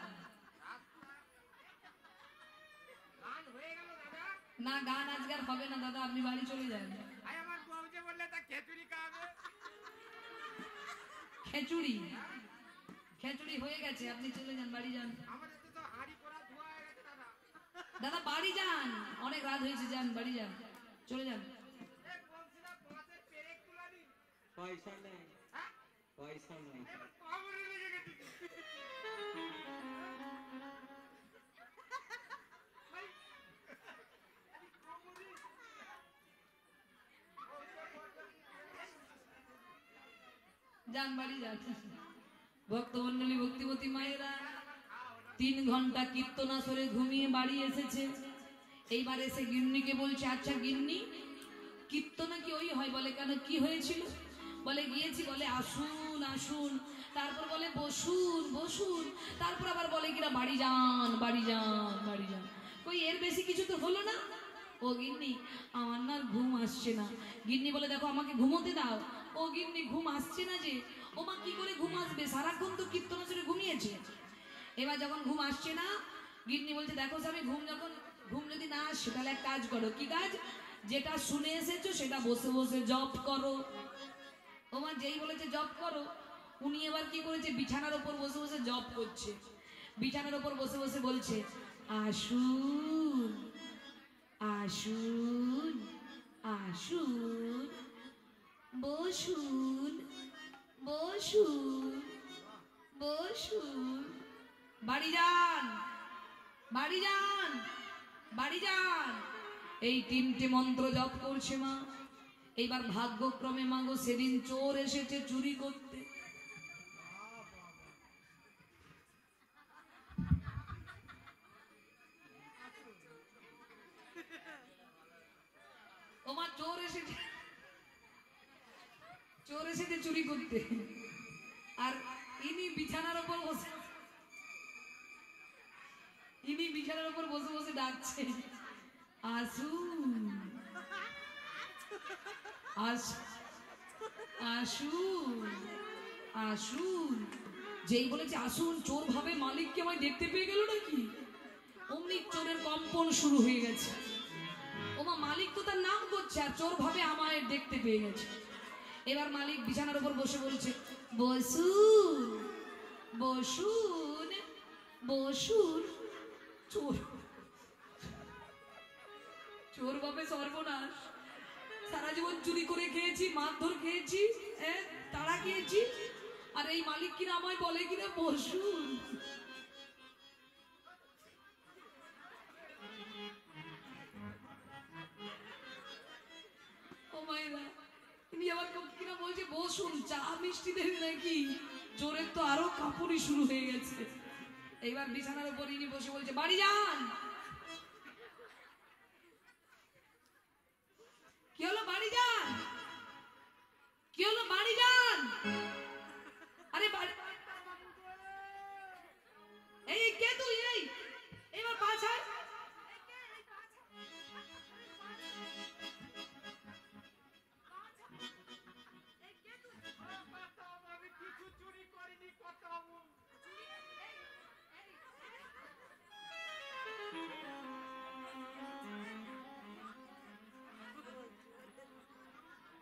গান হয়ে গেল দাদা। না, গান আজকে আর হবে না দাদা, আপনি বাড়ি চলে যান। আই আমার বউ যে বললে তা খিচুড়ি খাবে। খিচুড়ি, খিচুড়ি হয়ে গেছে, আপনি চলে যান, বাড়ি যান। আমাদের তো হাড়ি পোড়া ধোয়া হয়ে গেছে দাদা। দাদা বাড়ি যান, অনেক রাত হয়েছে, যান বাড়ি যান, চলে যান। এ বলছিলাম বাসের পেরেক তুলা দিন। পয়সা নেই, হ্যাঁ? পয়সা নেই। এবার কবরে লেগে গেছে। ভাই, যান বাড়ি যান। ভক্তমন্ডলী, ভক্তিমতী মায়েরা 3 ঘন্টা কীর্তন আসরে ঘুমিয়ে বাড়ি এসেছে। এইবার এসে গিন্নিকে বলছে, আচ্ছা গিন্নি, কীর্তন কি ওই হয়? বলে কেন, কি হয়েছিল? বলে গিয়েছি, বলে আসুন আসুন, তারপর বলে বসুন বসুন, তারপর আবার বলে কিনা বাড়ি যান, বাড়ি যান, বাড়ি যান। কই এর বেশি কিছু তো হলো না। ও গিন্নি, আমার না আর ঘুম আসছে না। গিন্নি বলে, দেখো আমাকে ঘুমোতে দাও। ও গিন্নি, ঘুম আসছে না যে। ও মা, কি করে ঘুম আসবে, সারাক্ষণ তো কীর্তন আসরে ঘুমিয়েছে। এবার যখন ঘুম আসছে না, গিন্নি বলছে, দেখো স্বামী, ঘুম যদি না আসে তাহলে এক কাজ করো। কি কাজ? যেটা শুনে এসেছো সেটা বসে বসে জপ করো। ও মা, যেই বলেছে জপ করো, উনি এবার কি করেছে, বিছানার ওপর বসে বসে জপ করছে। বিছানার ওপর বসে বসে বলছে, আসুন আসুন আসুন, বসুন বসুন বসুন, বাড়ি যান, বাড়ি যান, বাড়ি যান। এই তিনটে মন্ত্র জপ করছে মা। এইবার ভাগ্যক্রমে মাগো সেদিন চোর এসেছে চুরি করতে। ওমা চোর এসেছে, চোর এসেছে চুরি করতে। আর ইনি বিছানার উপর বসে, ইনি বিছানার উপর বসে বসে ডাকছে, আসুন, আসুন, আসুন। যেই বলেছে আসুন, চোর ভাবে মালিককে আমায় দেখতে পেয়ে গেল নাকি। অমনি চোরের কম্পন শুরু হয়ে গেছে। ওমা মালিক তো তার নাম করছে, আর চোর ভাবে আমায় দেখতে পেয়ে গেছে। এবার মালিক বিছানার উপর বসে বলছে, বসুন, বসুন, বসুন। চোর, চোর বাপে সর্বনাশ। সারা জীবন চুরি করে খেয়েছি, মারধর খেয়েছি, তাড়া খেয়েছি, আর এই মালিক কিনা আমায় বলে কিনা বসুন। ও মায়েরা, ইনি আবার কিনা বলছে বসুন, চা মিষ্টি দেবে নাকি। চোরের তো আরো কাপড়ই শুরু হয়ে গেছে। এইবার বিছানার উপর ইনি বসে বলছে, বাড়ি যান। কি হলো, বাড়ি যান, কি হলো, বাড়ি যান। আরে এই কে তুই, এই এবার পাছায়। আমি কিছু চুরি করিনি, কত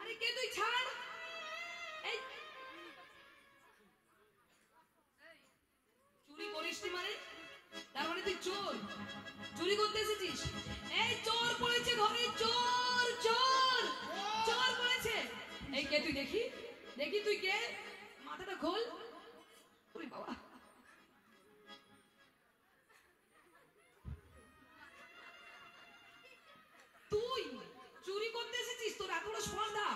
আরে কে তুই, ছাড়। এই চুরি করিসনি মানে, তার মানে তুই চোর, চুরি করতে এসেছিস। এই চোর পড়েছে ঘরে, চোর, চোর, চোর পড়েছে। এই কে তুই, দেখি, দেখি তুই কে, মাথাটা খোল। ওরে বাবা, তুই চুরি করতে এসেছিস, তোর এত বড় স্পর্ধা।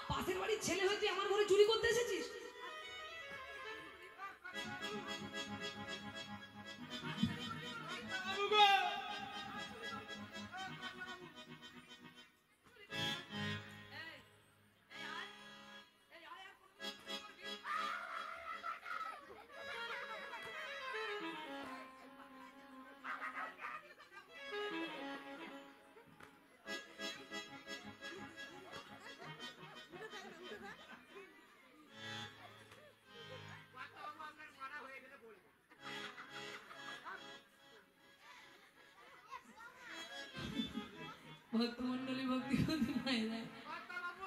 পাশের বাড়ির ছেলে হয়ে তুই আমার ঘরে চুরি করতে এসেছিস। ভক্তমন্ডলী ভক্তি করতে পারে না।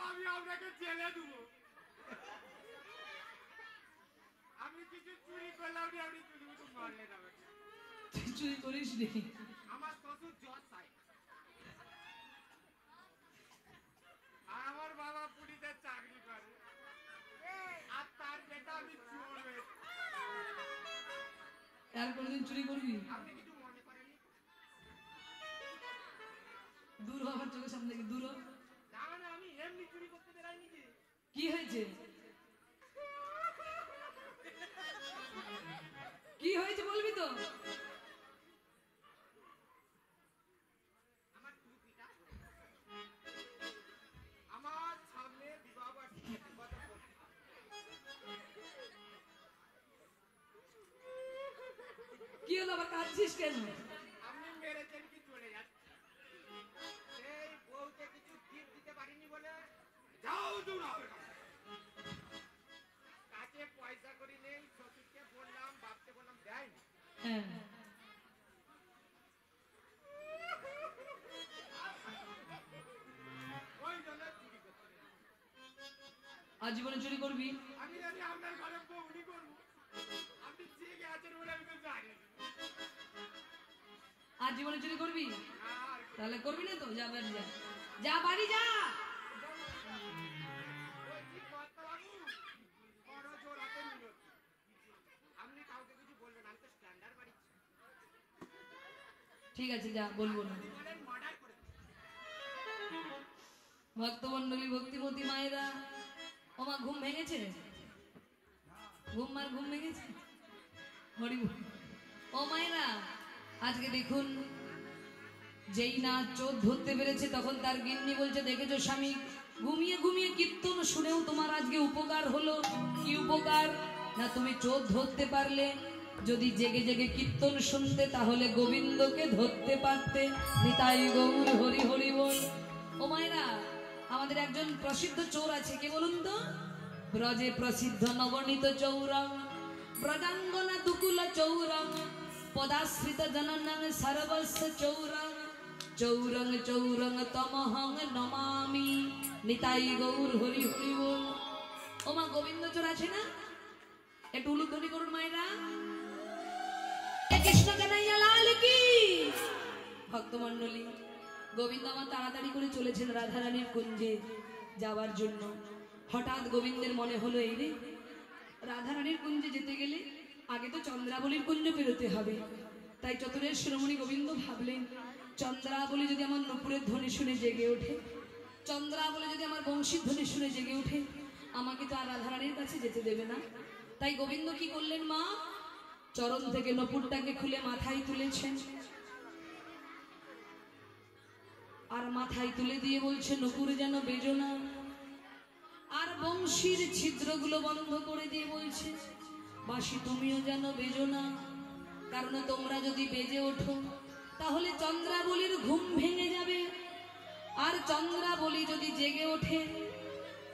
আমি আপনাকে জেলে দেবো। আমি কিছু চুরি করলাম, আপনি চুরি তো মারলে না। তুই চুরি করিস নি। আমার শ্বশুর জজ সাহেব, আর আমার বাবা পুলিশের চাকরি করে, আর তার বেটা আমি চোর হয়েছি। আর কোনোদিন চুরি করবি? আপনি কিছু মনে করেননি? দূর হ আমার চোখের সামনে থেকে, দূর হ। না মানে আমি এমনি চুরি করতে বেরাইনি কি। কি হয়েছে, কি হয়েছে বলবি তো? আমার টুপিটা, আমার সামনে বিবাহ বার্ষিকী কথা বলছি। কি হলো, আবার কাঁদছিস কেন? আপনি মেরেছেন কি চলে যাচ্ছে, সেই বউকে কিছু গিফট দিতে পারিনি বলে যাও দূর হবে। কাছে পয়সা করি নেই, শ্বশুরকে বললাম, বাপকে বললাম, দেয়নি। হ্যাঁ, ওই জন্য চুরি করতে নেই। আজীবনে চুরি করবি? আমি জানি আপনার ঘরে বউনি করবো, আপনি জেগে আছেন বলে আমি তো জানি। আজীবনে চুরি করবি? আর তাহলে করবি না তো, যা বাড়ি যা, যা বাড়ি যা। বলছি কর্তাবাবু, বড় জোর হাতে মিনতি। আপনি ঠিক আছে যা, বলবো না। মার্ডার করে ভক্তমন্ডলী, ভক্তিমতী মায়েরা, ও মা ঘুম ভেঙেছে? ঘুম ভেঙেছে? হরি বল। ও মায়েরা, আজকে দেখুন, যেই না চোর ধরতে পেরেছে তখন তার গিন্নি বলছে, দেখেছো স্বামী, ঘুমিয়ে ঘুমিয়ে কীর্তন শুনেও তোমার আজকে উপকার হলো। কি উপকার? না তুমি চোর ধরতে পারলে। যদি জেগে জেগে কীর্তন শুনতে তাহলে গোবিন্দকে ধরতে পারতে। নিতাই গৌর হরি হরি বল। ও মায়েরা, আমাদের একজন প্রসিদ্ধ চোর আছে, কে বলুন তো? ব্রজে প্রসিদ্ধ নবনীত চৌরং, ব্রজাঙ্গনা দুকুল চৌরং, পদাশ্রিত জননং সর্বস্ব চৌরং, চৌরং চৌরং তমহং নমামি। নিতাই গৌর হরি হরি বল। ও মা, গোবিন্দ চোর আছে না? একটু উলুধ্বনি করুন মায়েরা। কৃষ্ণ কানাইয়া লাল কি। ভক্তমণ্ডলী, গোবিন্দ আমার তাড়াতাড়ি করে চলেছেন রাধারানীর কুঞ্জে যাওয়ার জন্য। হঠাৎ গোবিন্দের মনে হলো, এই রে, রাধারানীর কুঞ্জে যেতে গেলে আগে তো চন্দ্রাবলীর কুঞ্জ পেরোতে হবে। তাই চতুরের শিরোমণি গোবিন্দ ভাবলেন, চন্দ্রাবলী যদি আমার নুপুরের ধ্বনি শুনে জেগে ওঠে, চন্দ্রাবলী যদি আমার বংশীর ধ্বনি শুনে জেগে ওঠে, আমাকে তো আর রাধারানীর কাছে যেতে দেবে না। তাই গোবিন্দ কি করলেন মা? চরণ থেকে নপুরটাকে খুলে মাথায় তুলেছেন, আর মাথায় তুলে দিয়ে বলছে, নপুরে যেন বেজো না। আর বংশীর ছিদ্রগুলো বন্ধ করে দিয়ে বলছে, বাঁশি তুমিও যেন বেজো না। কারণ তোমরা যদি বেজে ওঠো তাহলে চন্দ্রাবলীর ঘুম ভেঙে যাবে, আর চন্দ্রাবলী যদি জেগে ওঠে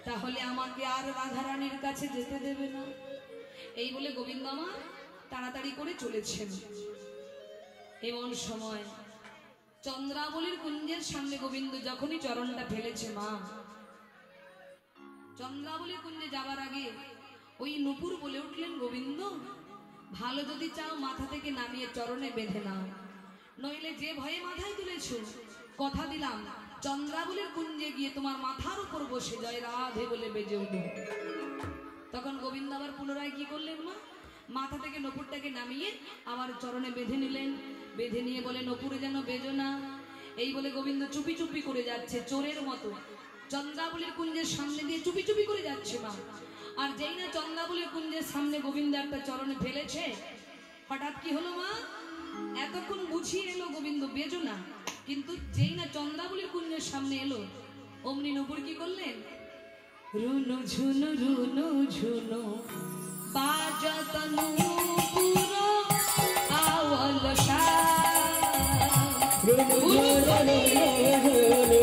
তাহলে আমাকে আর রাধারানীর কাছে যেতে দেবে না। এই বলে গোবিন্দ আমার তাড়াতাড়ি করে চলেছেন। এমন সময় চন্দ্রাবলীর কুঞ্জের সামনে গোবিন্দ যখনই চরণটা ফেলেছে, মা, চন্দ্রাবলীর কুঞ্জে যাবার আগে ওই নূপুর বলে উঠলেন, গোবিন্দ, ভালো যদি চাও মাথা থেকে নামিয়ে চরণে বেঁধে নাও, নইলে যে ভয়ে মাথায় তুলেছ, কথা দিলাম চন্দ্রাবলীর কুঞ্জে গিয়ে তোমার মাথার উপর বসে জয় রাধে বলে বেজে উঠবে। তখন গোবিন্দ আবার পুনরায় কি করলেন মা? মাথা থেকে নপুরটাকে নামিয়ে আবার চরণে বেঁধে নিলেন। বেঁধে নিয়ে বলে, নপুরে যেন বেজো না। এই বলে গোবিন্দ চুপি চুপি করে যাচ্ছে, চোরের মতো চন্দ্রাবলীর কুঞ্জের সামনে দিয়ে চুপি চুপি করে যাচ্ছে মা। আর যেই না চন্দ্রাবলীর কুঞ্জের সামনে গোবিন্দ একটা চরণে ফেলেছে, হঠাৎ কি হলো মা? এতক্ষণ বুঝিয়ে এলো গোবিন্দ বেজো না, কিন্তু যেই না চন্দ্রাবলীর কুঞ্জের সামনে এলো, অমনি নপুর কি করলেন? রুনু ঝুনু রুনু ঝুনু বাজত নূপুর আওয়াল শাহ। রুনু ঝুনু ঝুনু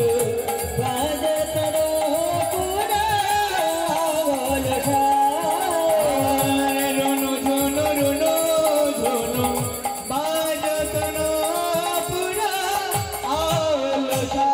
বাজত নূপুর আওয়াল শাহ। রুনু ঝুনু রুনু ঝুনু বাজত নূপুর আওয়াল শাহ।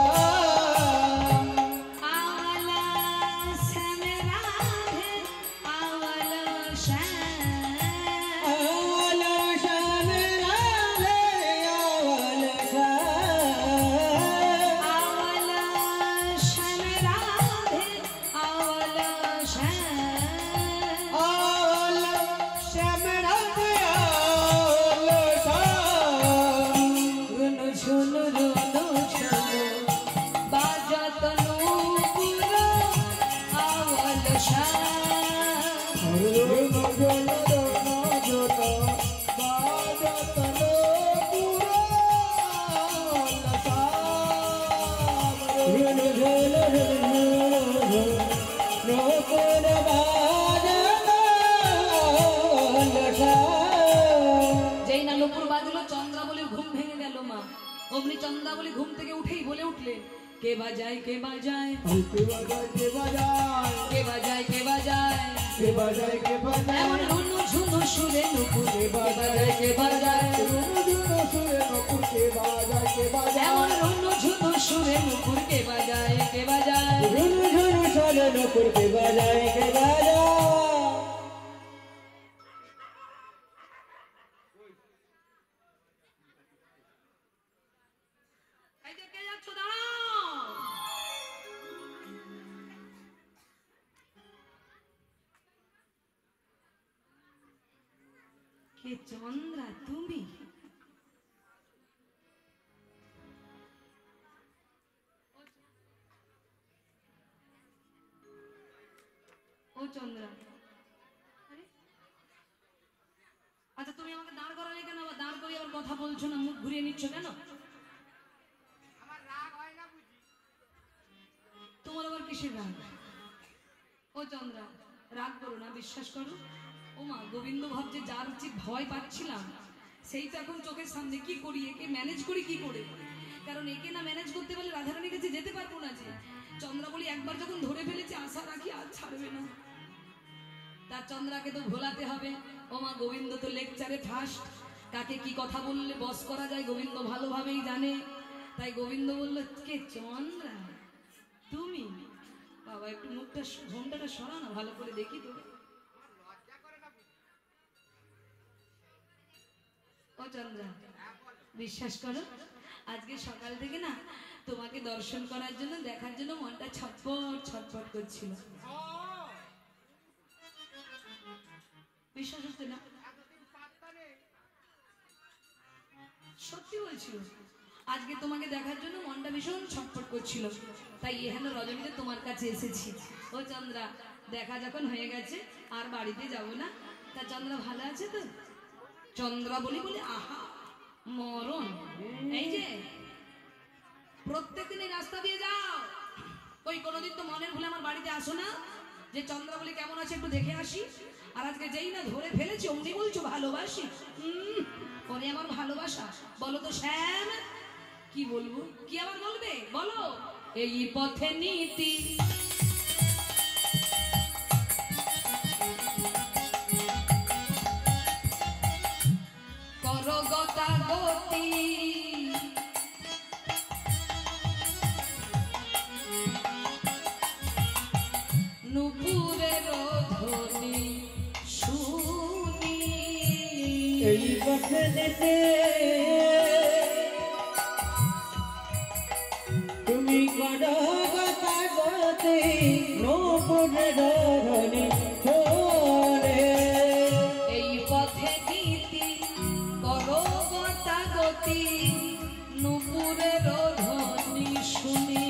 যেই না নূপুর বাজলো, চন্দ্রাবলীর ঘুম ভেঙে গেল মা। অমনি চন্দ্রাবলী ঘুম থেকে উঠেই বলে উঠলেন, কে বাজায় কে বাজায় কে বাজায় কে বাজায় কে বাজায় কে বাজায় কে বাজায় কে বাজায়, এমন রুনু ঝুনু সুরে নূপুর কে বাজায় কে বাজায়, রুনু ঝুনু সুরে নূপুর কে বাজায় কে বাজায়, এমন রুনু ঝুনু সুরে নূপুর কে বাজায় কে বাজায়, রুনু ঝুনু সুরে নূপুর কে বাজায় কে বাজায়। কে চন্দ্রা তুমি? করি আবার কথা বলছো না, মুখ ঘুরিয়ে নিচ্ছ কেন? আমার রাগ হয় না বুঝি? তোমার আবার কিসের রাগ? ও চন্দ্রা, রাগ করো না, বিশ্বাস করো। ও মা, গোবিন্দ ভাবছে যার যে ভয় পাচ্ছিলাম সেই তো এখন চোখের সামনে। কি করি, একে ম্যানেজ করি কি করে? কারণ একে না ম্যানেজ করতে পারলে রাধারানীর কাছে যেতে পারবো না। যে চন্দ্রা বলি একবার যখন ধরে ফেলেছে, আশা রাখি আর ছাড়বে না। তার চন্দ্রাকে তো ভোলাতে হবে। ও মা, গোবিন্দ তো লেকচারে ফার্স্ট। কাকে কি কথা বললে বস করা যায় গোবিন্দ ভালোভাবেই জানে। তাই গোবিন্দ বলল, কে চন্দ্রা তুমি? বাবা একটু মুখটা ঘোমটাটা সরা না, ভালো করে দেখি তো। আমার লজ্জা করে না বুঝি? ও চন্দ্রা, হ্যাঁ বলো। বিশ্বাস করো, আজকে সকাল থেকে না তোমাকে দর্শন করার জন্য, দেখার জন্য মনটা ছটফট ছটফট করছিল। ও, বিশ্বাস হচ্ছে না? এতদিন পাত্তা নেই। সত্যি বলছিল, আজকে তোমাকে দেখার জন্য মনটা ভীষণ ছটফট করছিল। তাই এখানে রজনীতে তোমার কাছে এসেছি। ও চন্দ্রা, দেখা যখন হয়ে গেছে আর বাড়িতে যাব না। তা চন্দ্রা ভালো আছে তো? চন্দ্রা বলি বলি আহা মরণ। এই যে প্রত্যেকদিন এই রাস্তা দিয়ে যাও, ওই কোনোদিন তো মনের ভুলে আমার বাড়িতে আসো না যে চন্দ্রা বলি কেমন আছে একটু দেখে আসি। আর আজকে যেই না ধরে ফেলেছি অমনি বলছো ভালোবাসি। ওরে আমার ভালোবাসা, বলো তো শ্যাম। কি বলবো, কি আবার বলবে বলো? এই পথে নীতি করো গতাগতি, নুপুরের ধ্বনি শুনি। এই বচনেতে তুমি করো গতাগতি, নূপুরের ধ্বনি শোনে। এই পথে নীতি করো গতাগতি, নুপুরের ধ্বনি শুনি।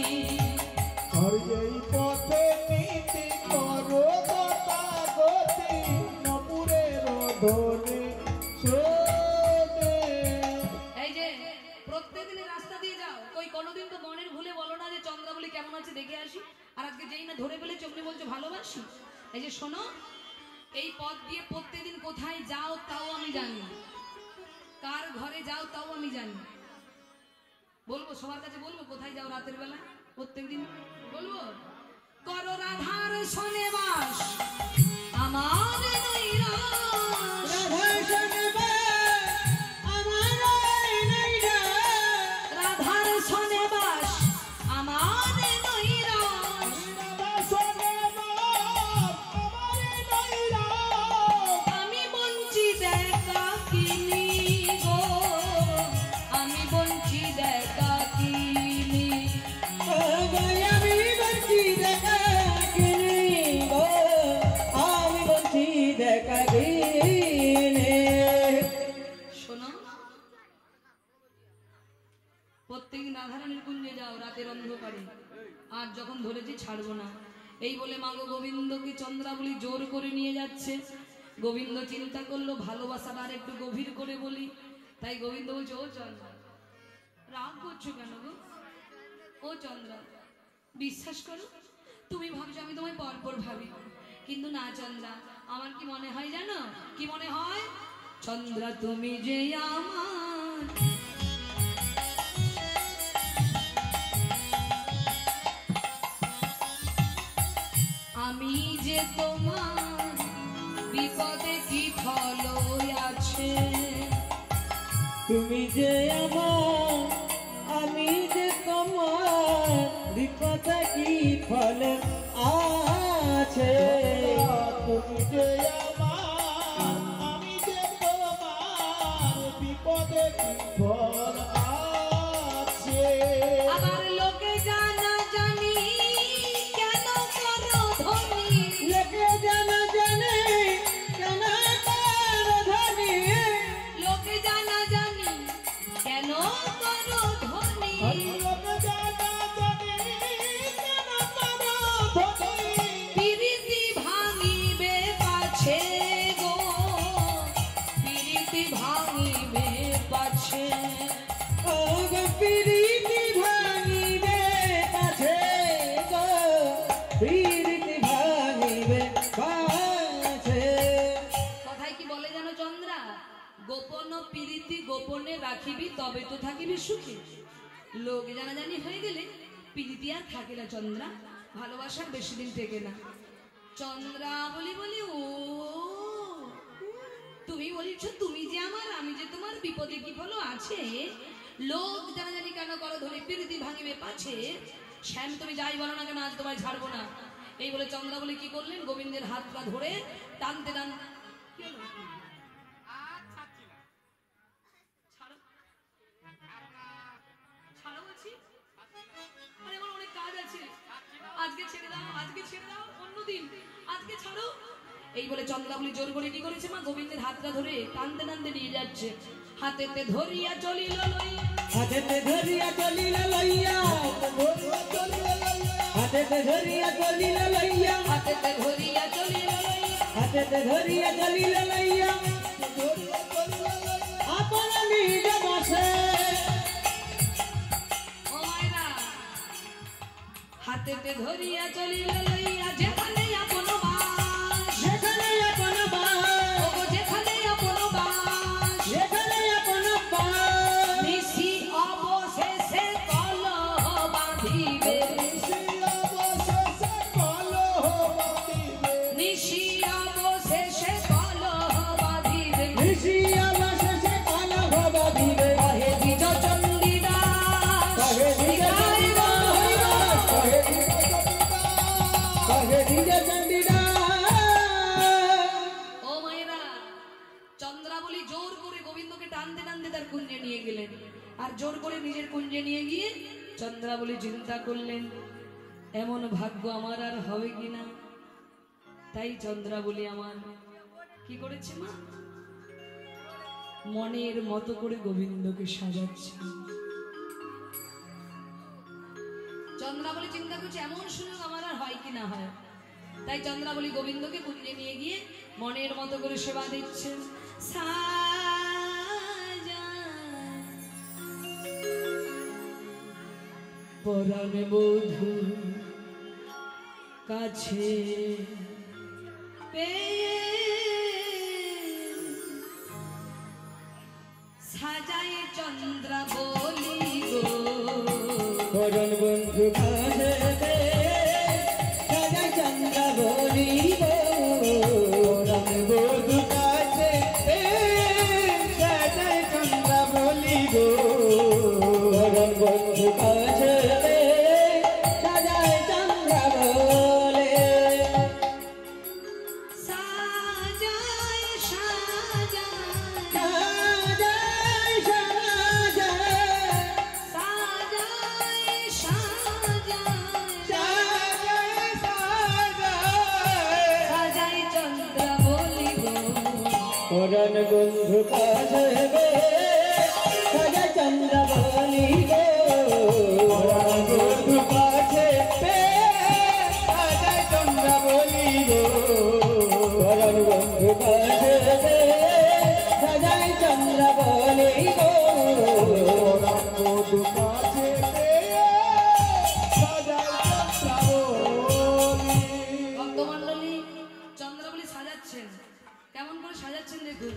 আর এই পথে নীতি করো গতাগতি, নপুরের ধ্বনি শোনে। এই যে প্রত্যেকদিন রাস্তা দিয়ে যাও, কই কোনোদিন তো মনের ভুলে বলো না যে চন্দ্রা বলি কেমন আছে দেখে আসি। আর আজকে যেই না ধরে ফেলে চোখে বলছো ভালোবাসি। এই যে শোনো, এই পথ দিয়ে প্রত্যেকদিন কোথায় যাও তাও আমি জানি, কার ঘরে যাও তাও আমি জানি। বলবো সবার কাছে, বলবো কোথায় যাও রাতের বেলা প্রত্যেকদিন বলবো। করো রাধার সনে বাস আমার নৈরাশ, রাধা শোনবে আমার নৈরাশ, রাধার সনে বাস আমার নৈরাশ। আমি বঞ্চি দেখা কিনি গো, আমি বঞ্চি দেখা কিনি। আমি বলছি দেখা কিনি গো, আমি বলছি দেখা কিনে। শোনো, প্রত্যেকদিন রাধারানীর কুঞ্জে যাও রাতের অন্ধকারে, আর যখন ধরেছি ছাড়বো না। এই বলে মাগো গোবিন্দকে চন্দ্রা বলি জোর করে নিয়ে যাচ্ছে। গোবিন্দ চিন্তা করলো ভালোবাসাটা আর একটু গভীর করে বলি। তাই গোবিন্দ বলছে, ও চন্দ্রা রাগ করছো কেন গো? ও চন্দ্রা, বিশ্বাস করো, তুমি ভাবছো আমি তোমায় পরপর ভাবি, কিন্তু না চন্দ্রা, আমার কি মনে হয় জানো? কি মনে হয়? চন্দ্রা তুমি যে আমার আমি যে তোমার বিপদে কি ফল আছে। তুমি যে আমার, আমি যে তোমার, বিপদে কি ফল আছে। তুমি যে আমার, আমি যে তোমার, বিপদে কি ফল আছে। আবার লোকে জানা জানি কেন করো ধনী, লোকে জানা জানে কেন তার ধনী, লোকে জানা জানি কেন করো ধনী। লোক জানা জানি কেন করো ধনী। প্রীতি ভাঙিবে পাছে গো, প্রীতি ভাঙিবে প্রীতি গোপনে রাখিবি তবে তো থাকিবি সুখী। লোক জানাজানি হয়ে গেলে প্রীতি আর থাকে না চন্দ্রা, ভালোবাসার বেশি দিন থেকে না। চন্দ্রা বলি বলি ও তুমি বলিছ তুমি যে আমার, আমি যে তোমার, বিপদে কি ফলো আছে? লোক জানাজানি কেন করো, ধরে প্রীতি ভাঙিবে পাছে। শ্যাম তুমি যাই বলো না কেন, আজ তোমায় ছাড়বো না। এই বলে চন্দ্রা বলি কি করলেন, গোবিন্দের হাতটা ধরে টানতে টান কি হলো? আর ছাড়ছি না। ছাড়ো ছাড়ো বলছি, আরে আমার অনেক কাজ আছে, আজকে ছেড়ে দাও, আজকে ছেড়ে দাও, অন্যদিন, আজকে ছাড়ো। এই বলে চন্দ্রাবলী জোর করে কি করেছে মা, গোবিন্দের হাতটা ধরে টানতে টানতে নিয়ে যাচ্ছে। হাতেতে ধরিয়া চলিল লইয়া, হাতেতে ধরিয়া চলিল লইয়া, হাতেতে ধরিয়া চলিল লইয়া, হাতেতে ধরিয়া চলিল লইয়া, হাতেতে ধরিয়া চলিল লইয়া, আপন নিজ বসে। ও মায়েরা, হাতেতে ধরিয়া চলিল লইয়া, যেখানে আপন বাস, যেখানে আপন বাস, ও যেখানে আপন বাস, যেখানে আপন বাস, নিশি অবশেষে কলহ বাঁধিবে, নিশি অবশেষে কলহ বাঁধিবে, ঋষি অবশেষে কলহ বাঁধিবে। কহে দ্বিজ চণ্ডীদাস, কহে দ্বিজ চণ্ডীদাস, কহে দ্বিজ চণ্ডীদাস। ও মায়েরা, চন্দ্রাবলী জোর করে গোবিন্দকে টানতে টানতে তার কুঞ্জে নিয়ে গেলেন। আর জোর করে নিজের কুঞ্জে নিয়ে গিয়ে চন্দ্রাবলী চিন্তা করলেন, এমন ভাগ্য আমার আর হবে কিনা। তাই চন্দ্রাবলী আমার কি করেছে মা, মনের মতো করে গোবিন্দকে সাজাচ্ছে। চন্দ্রাবলী চিন্তা করছে এমন সুযোগ আমার আর হয় কি না হয়। তাই চন্দ্রাবলী গোবিন্দকে কুঞ্জে নিয়ে গিয়ে মনের মতো করে সেবা দিচ্ছে। পরাণ বধূ কাছে পেয়ে সাজায় চন্দ্রাবলী গো, করণ বন্ধু কাছে সাজায় চন্দ্রাবলী গো, করণ বন্ধু কাছে সাজায় চন্দ্রাবলী গো, করণ বন্ধু কাছে সাজায় চন্দ্রাবলী। সাজায় সাজায় সাজায় সাজায় সাজায় চন্দ্রাবলী গো, করণ বন্ধু কাছে সাজায় চন্দ্রাবলী গো, করণ বন্ধু কাছে সাজায় চন্দ্রাবলী গো, করণ বন্ধু কাছে সাজায় চন্দ্রাবলী গো, করণ বন্ধু কাছে সাজায় চন্দ্রাবলী। ভক্তমণ্ডলী চন্দ্রাবলী সাজাচ্ছেন, কেমন করে সাজাচ্ছেন দেখুন।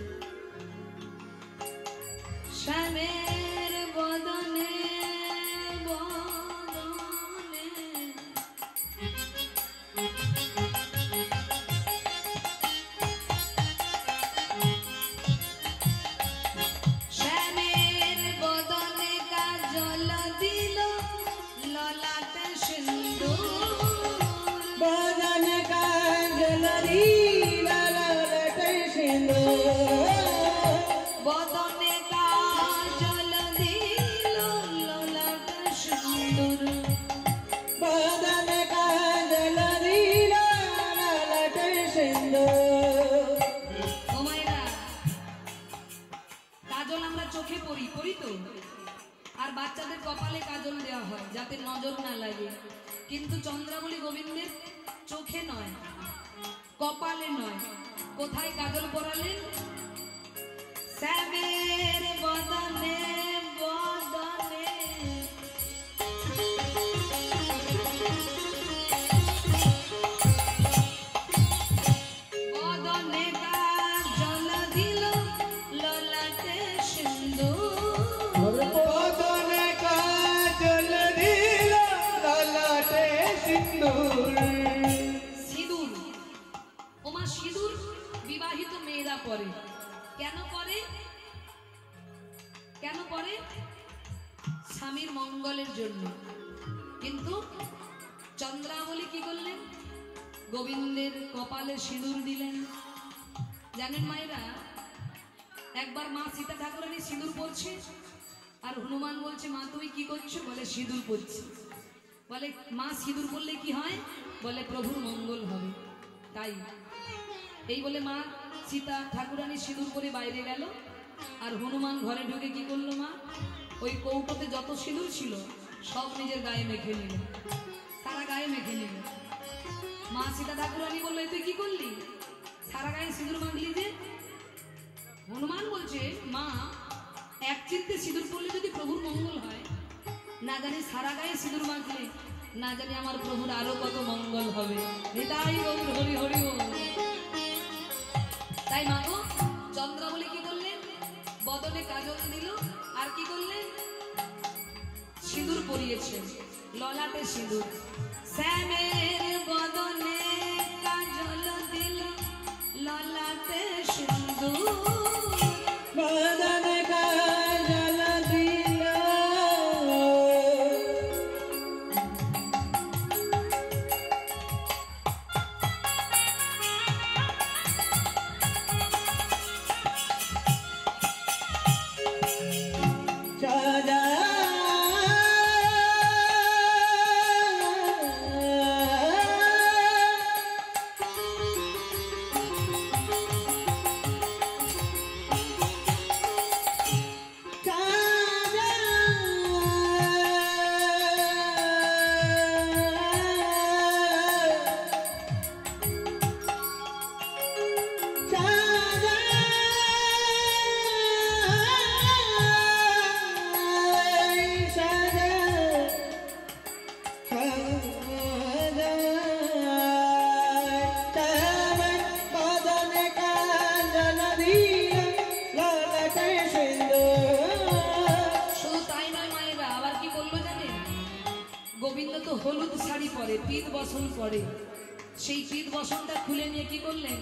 শ্যামের বদনে বদনে শ্যামের বদনে কাজল দিল, ললাটে সিন্দুর, বদন কাজলরি ললাটে সিন্দুর, বদনে কাজল দিল, ললাটে সিন্দুর। বদন কাজলরি ললাটে সিন্দুর। ও মায়েরা, কাজল আমরা চোখে পরি তো, আর বাচ্চাদের কপালে কাজল দেওয়া হয় যাতে নজর না লাগে। কিন্তু চন্দ্রাবলী গোবিন্দের চোখে নয়, কপালে নয়, কোথায় কাজল পরালেন? শ্যামের বদনে বদনে, বদনে কাজল দিল, ললাটে সিন্দুর। স্বামীর মঙ্গলের জন্য। কিন্তু চন্দ্রাবলী কি করলেন? গোবিন্দের কপালে সিঁদুর দিলেন। জানেন মায়েরা, একবার মা সীতা ঠাকুরানী সিঁদুর পরছে, আর হনুমান বলছে, মা তুমি কি করছো? বলে সিঁদুর পরছি। বলে মা সিঁদুর পরলে কি হয়? বলে প্রভুর মঙ্গল হবে। তাই এই বলে মা সীতা ঠাকুরানী সিঁদুর পরে বাইরে গেল, আর হনুমান ঘরে ঢুকে কি করলো? মা ওই কৌটোতে যত সিঁদুর ছিল সব নিজের গায়ে মেখে নিল, সারা গায়ে মেখে নিল। মা সীতা ঠাকুরানী বললো, তুই কি করলি? সারা গায়ে সিঁদুর মাখলি যে? হনুমান বলছে, মা এক চিত্তে সিঁদুর পরলে যদি প্রভুর মঙ্গল হয়, না জানি সারা গায়ে সিঁদুর মাখলে না জানি আমার প্রভুর আরো কত মঙ্গল হবে। এটাই গৌর হরি হরি বল। তাই মা গো চন্দ্রাবলী কি করলেন? বদনে কাজল দিল, আর কি করলেন? সিঁদুর পরিয়েছেন, ললাটে সিঁদুর। শ্যামের বদনে কাজল দিল, ললাটে সিঁদুর। বদনে কাজল দিল, সাজা গোবিন্দ তো হলুদ শাড়ি পরে, পীত বসন পরে। সেই পীত বসনটা খুলে নিয়ে কি করলেন?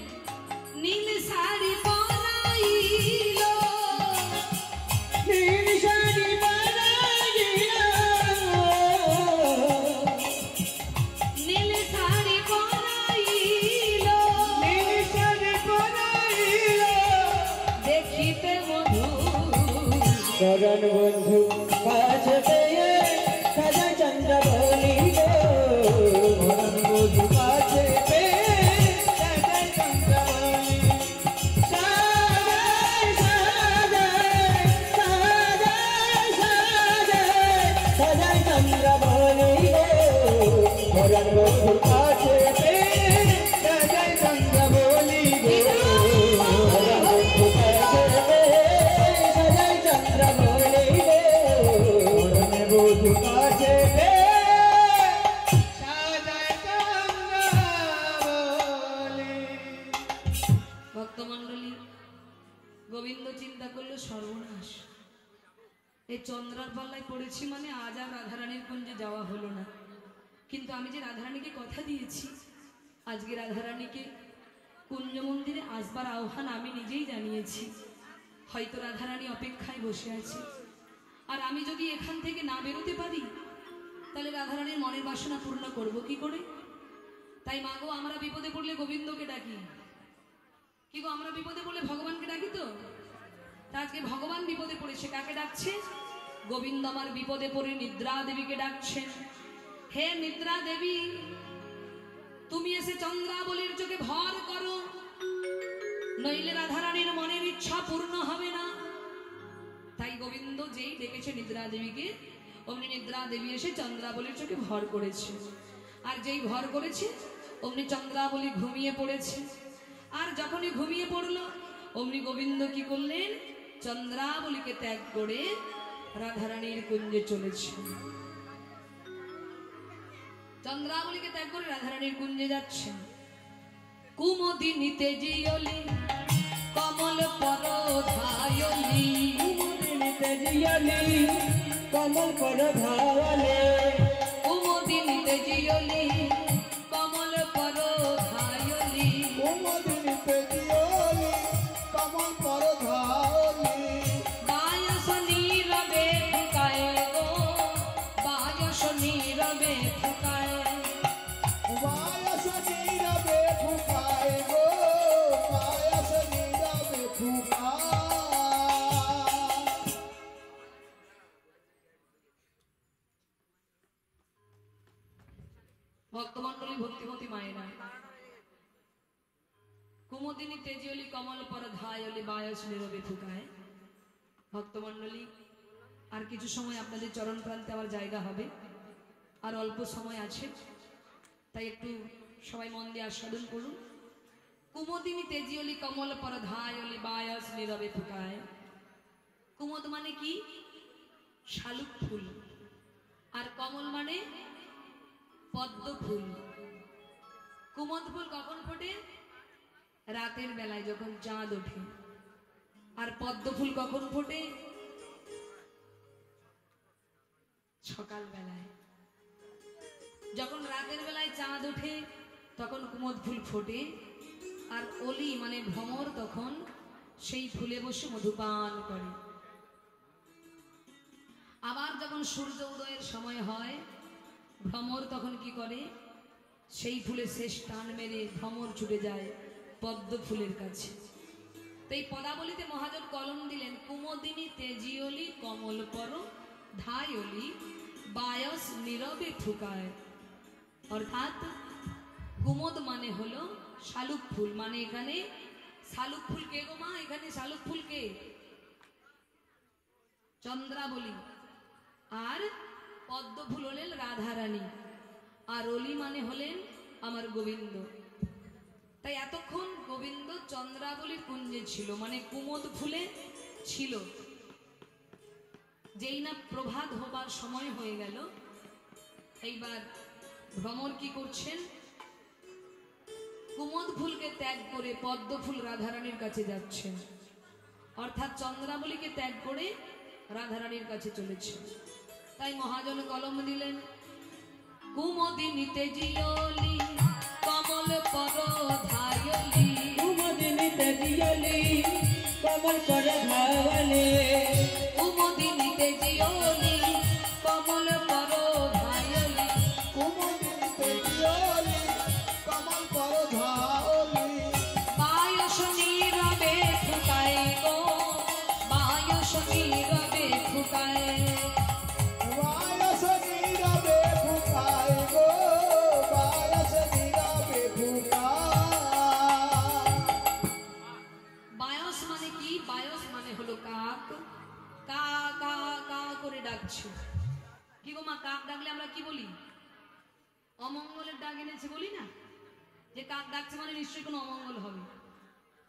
নীল শাড়ি পরাইল, নীল শাড়ি পরাইল, নীল শাড়ি পরাইল, নীল শাড়ি পরাইল, দেখিতে মধু চরণ বন্ধু কাছে পেয়ে সাজায় চন্দ্রাবলী গো, চরণ বন্ধু কাছে পেয়ে সাজায় চন্দ্রাবলী, সাজায় সাজায় সাজায় সাজায় সাজায় চন্দ্রাবলী গো, চরণ বন্ধু কাছে পেয়ে সাজায় চন্দ্রাবলী গো, চরণ বন্ধু কাছে পেয়ে সাজায় চন্দ্রাবলী গো, চরণ বন্ধু কাছে পেয়ে সাজায় চন্দ্রাবলী। ভক্তমণ্ডলী, গোবিন্দ চিন্তা করলো সর্বনাশ, এই চন্দ্রার পাল্লায় পড়েছি মানে আজ আর রাধারানীর কুঞ্জে যাওয়া হলো না। কিন্তু আমি যে রাধারানীকে কথা দিয়েছি, আজকে রাধারানীকে কুঞ্জ মন্দিরে আসবার আহ্বান আমি নিজেই জানিয়েছি। হয়তো রাধারানী অপেক্ষায় বসে আছে, আর আমি যদি এখান থেকে না বেরোতে পারি তাহলে রাধারানীর মনের বাসনা পূর্ণ করব কি করে? তাই মা গো, আমরা বিপদে পড়লে গোবিন্দকে ডাকি, কি গো আমরা বিপদে পড়লে ভগবানকে ডাকি তো? তা আজকে ভগবান বিপদে পড়েছে, কাকে ডাকছে? গোবিন্দ আমার বিপদে পড়ে নিদ্রা দেবীকে ডাকছেন। হে নিদ্রা দেবী, তুমি এসে চন্দ্রাবলীর চোখে ভর করো, নইলে রাধারানীর মনের ইচ্ছা পূর্ণ হবে না। তাই গোবিন্দ যেই ডেকেছে নিদ্রা দেবীকে, অমনি নিদ্রা দেবী এসে চন্দ্রাবলীর চোখে ভর করেছে। আর যেই ভর করেছে অমনি চন্দ্রাবলী ঘুমিয়ে পড়েছে। আর যখনই ঘুমিয়ে পড়লো অমনি গোবিন্দ কি করলেন? চন্দ্রাবলীকে ত্যাগ করে রাধারানীর কুঞ্জে চলেছে। চন্দ্রাবলীকে ত্যাগ করে রাধারানীর কুঞ্জে যাচ্ছেন। কুমুদিনী তেজিয়লি কমল পরধায়লি, কুমুদিনী তেজিয়লি কমল পরধায়লি, কুমুদিনী তেজিয়লি কমল পরধায়লি, কুমুদিনী তেজিয়লি কমল পরধায়লি, বায়স নীরবে ফুকায় গো, ভক্তমণ্ডলী ভক্তিমতী মায়েরা, কুমুদিনী তেজিয়লি কমল পর ধায়লি বায়স নীরবে ফুকায়। ভক্তমণ্ডলী, আর কিছু সময় আপনাদের চরণ প্রান্তে আমার জায়গা হবে, আর অল্প সময় আছে, তাই একটু সবাই মন দিয়ে আস্বাদন করুন। কুমুদিনী তেজিয়লি কমল পর ধায়লি বায়স নীরবে ফুকায়। কুমুদ মানে কি? শালুক ফুল। আর কমল মানে পদ্ম ফুল। কুমদ ফুল কখন ফোটে? রাতের বেলায় যখন চাঁদ ওঠে। আর পদ্ম ফুল কখন ফোটে? সকাল বেলায়। যখন রাতের বেলায় চাঁদ ওঠে তখন কুমদ ফুল ফোটে। আর অলি মানে ভ্রমর তখন সেই ফুলে বসে মধুপান করে। আবার যখন সূর্য উদয়ের সময় হয়, ভ্রমর তখন কি করে? সেই ফুলে শেষ টান মেরে ভ্রমর ছুটে যায় পদ্ম ফুলের কাছে। তো এই পদাবলিতে মহাজন কলম দিলেন, কুমদিনী তেজিয়লি কমল পর ধায়লি বায়স নীরবে ফুকায়। অর্থাৎ কুমদ মানে হলো শালুক ফুল। মানে এখানে শালুক ফুল কে গো মা? এখানে শালুক ফুল কে? চন্দ্রাবলী। আর পদ্ম ফুল হলেন রাধারানী। আর অলি মানে হলেন আমার গোবিন্দ। তাই এতক্ষণ গোবিন্দ চন্দ্রাবলীর কুঞ্জে ছিল, মানে কুমদ ফুলে ছিল। যেই না প্রভাত হবার সময় হয়ে গেল, এইবার ভ্রমর কি করছেন? কুমদ ফুলকে ত্যাগ করে পদ্ম ফুল রাধারানীর কাছে যাচ্ছেন। অর্থাৎ চন্দ্রাবলীকে ত্যাগ করে রাধারানীর কাছে চলেছে। তাই মহাজন কলম দিলেন, কুমদিনী তেজিয়লি কমল পর ধায়লি। কুমদিনী তেজিয়লি কমল পর ধায়লি। কুমদিনী তেজিয়লি কমল পর ধায়লি। কুমুদিনী তেজিয়লি কমল পর ধায়লি। বায়স নীরবে ফুকায় গো, বায়স নীরবে ফুকায়। বায়স নীরবে ফুকায় গো, বায়স নীরবে ফুকায়। বায়স মানে কি? বায়স মানে হলো কাক। কা কা কা করে ডাকছে। কি গো মা, কাক ডাকলে আমরা কি বলি? অমঙ্গলের ডাক এনেছে বলি না? যে কাক ডাকছে মানে নিশ্চয়ই কোনো অমঙ্গল হবে।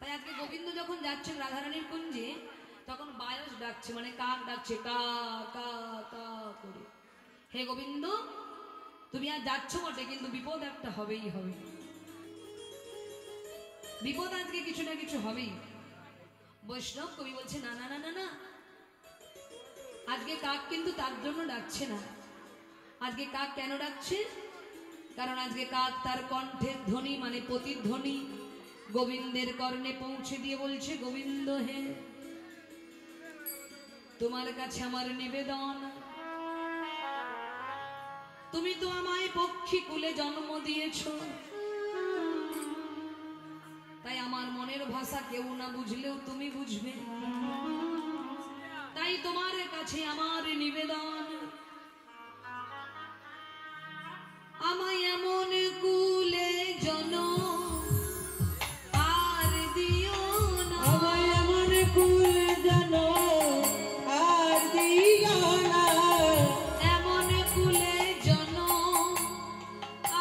তাই আজকে গোবিন্দ যখন যাচ্ছেন রাধারানীর কুঞ্জে, তখন বায়স ডাকছে, মানে কাক ডাকছে কা কা কা করে। হে গোবিন্দ, তুমি আর যাচ্ছ বটে, কিন্তু বিপদ একটা হবেই হবে। বিপদ আজকে কিছু না কিছু হবেই। বৈষ্ণব কবি বলছে, না না না না না, আজকে কাক কিন্তু তার জন্য ডাকছে না। আজকে কাক কেন ডাকছে? কারণ আজকে কাক তার কণ্ঠের ধ্বনি মানে প্রতিধ্বনি গোবিন্দের কর্ণে পৌঁছে দিয়ে বলছে, গোবিন্দ হে, তোমার কাছে আমার নিবেদন, তুমি তো আমায় পক্ষী কুলে জন্ম দিয়েছ, তাই আমার মনের ভাষা কেউ না বুঝলেও তুমি বুঝবে। তাই তোমার কাছে আমার নিবেদন, আমায় এমন কুলে জন্ম আর দিও না। আমায় এমন কুল জানো আর দিও না। এমন কুলে জন্ম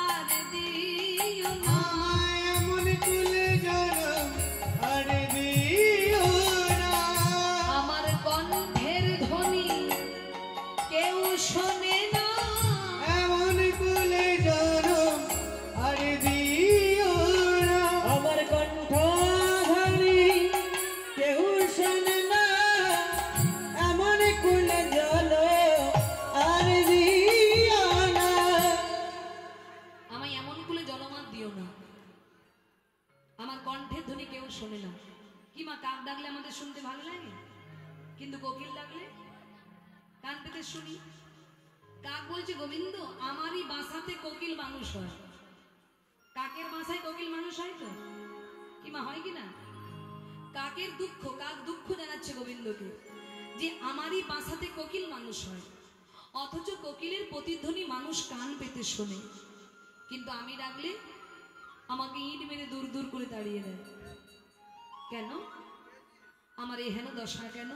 আর দিও না। আমায় এমন কুলে জনম আর দিও না। আমার কণ্ঠের ধ্বনি কেউ শোনে না। এমন কুলে জনম আর দিও না। আমার কণ্ঠ ধ্বনি কেউ শোনে না। এমন কুল জানো আর দিও না। আমায় এমন কুলে জলমাত দিও না, আমার কণ্ঠের ধ্বনি কেউ শোনে না। কি মা, কাক ডাকলে আমাদের শুনতে ভালো লাগে, কিন্তু কোকিল ডাকলে কান পেতে শুনি। কাক বলছে, গোবিন্দ আমারই বাসাতে কোকিল মানুষ হয়। কাকের বাসায় কোকিল মানুষ হয় তো? কি মা, হয় কি না? কাকের দুঃখ, কাক দুঃখ জানাচ্ছে গোবিন্দকে যে আমারই বাসাতে কোকিল মানুষ হয়, অথচ কোকিলের প্রতিধ্বনি মানুষ কান পেতে শোনে। কিন্তু আমি ডাকলে আমাকে ইট মেরে দূর দূর করে তাড়িয়ে দেয়। কেন আমার এই হেন দশা? কেন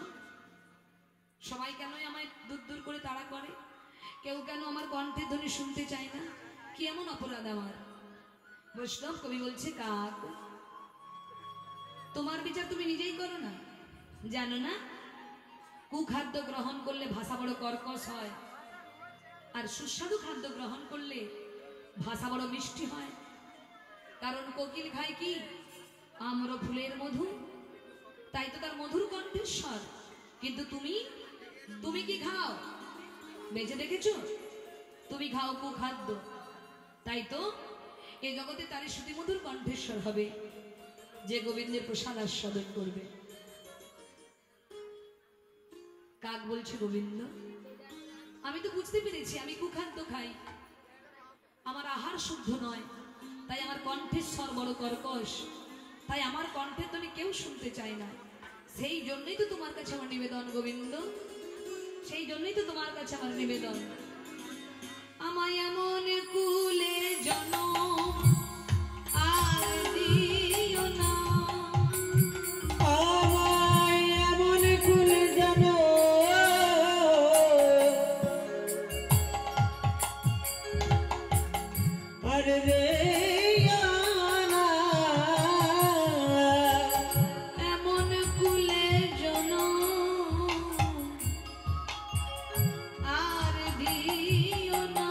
সবাই কেনই আমায় দূর দূর করে তাড়া করে? কেউ কেন আমার কণ্ঠের ধ্বনি শুনতে চায় না? কি এমন অপরাধ আমার? বৈষ্ণব কবি বলছে, কাক তোমার বিচার তুমি নিজেই করো না। জানো না কুখাদ্য গ্রহণ করলে ভাষা বড় কর্কশ হয়, আর সুস্বাদু খাদ্য গ্রহণ করলে ভাষা বড় মিষ্টি হয়। কারণ কোকিল খায় কি? আম্র ফুলের মধু, তাই তো তার মধুর কণ্ঠস্বর। কিন্তু তুমি কি খাও? বেঁচে দেখেছো? তুমি খাও কুখাদ্য, তাই তো এ জগতে তারই শ্রুতিমধুর কণ্ঠস্বর হবে যে গোবিন্দের প্রসাদ আস্বাদন করবে। কাক বলছে, গোবিন্দ আমি তো বুঝতে পেরেছি আমি কুখাদ্য খাই, আমার আহার শুদ্ধ নয়, তাই আমার কণ্ঠের স্বর বড় কর্কশ, তাই আমার কণ্ঠের ধ্বনি কেউ শুনতে চায় না। সেই জন্যই তো তোমার কাছে আমার নিবেদন গোবিন্দ, সেই জন্যই তো তোমার কাছে আমার নিবেদন। আমায় এমন কুলে জনম আর দিও না, আমায় এমন কুলে জনম আর দিও না, এমন কুলে জনম আর দিও না।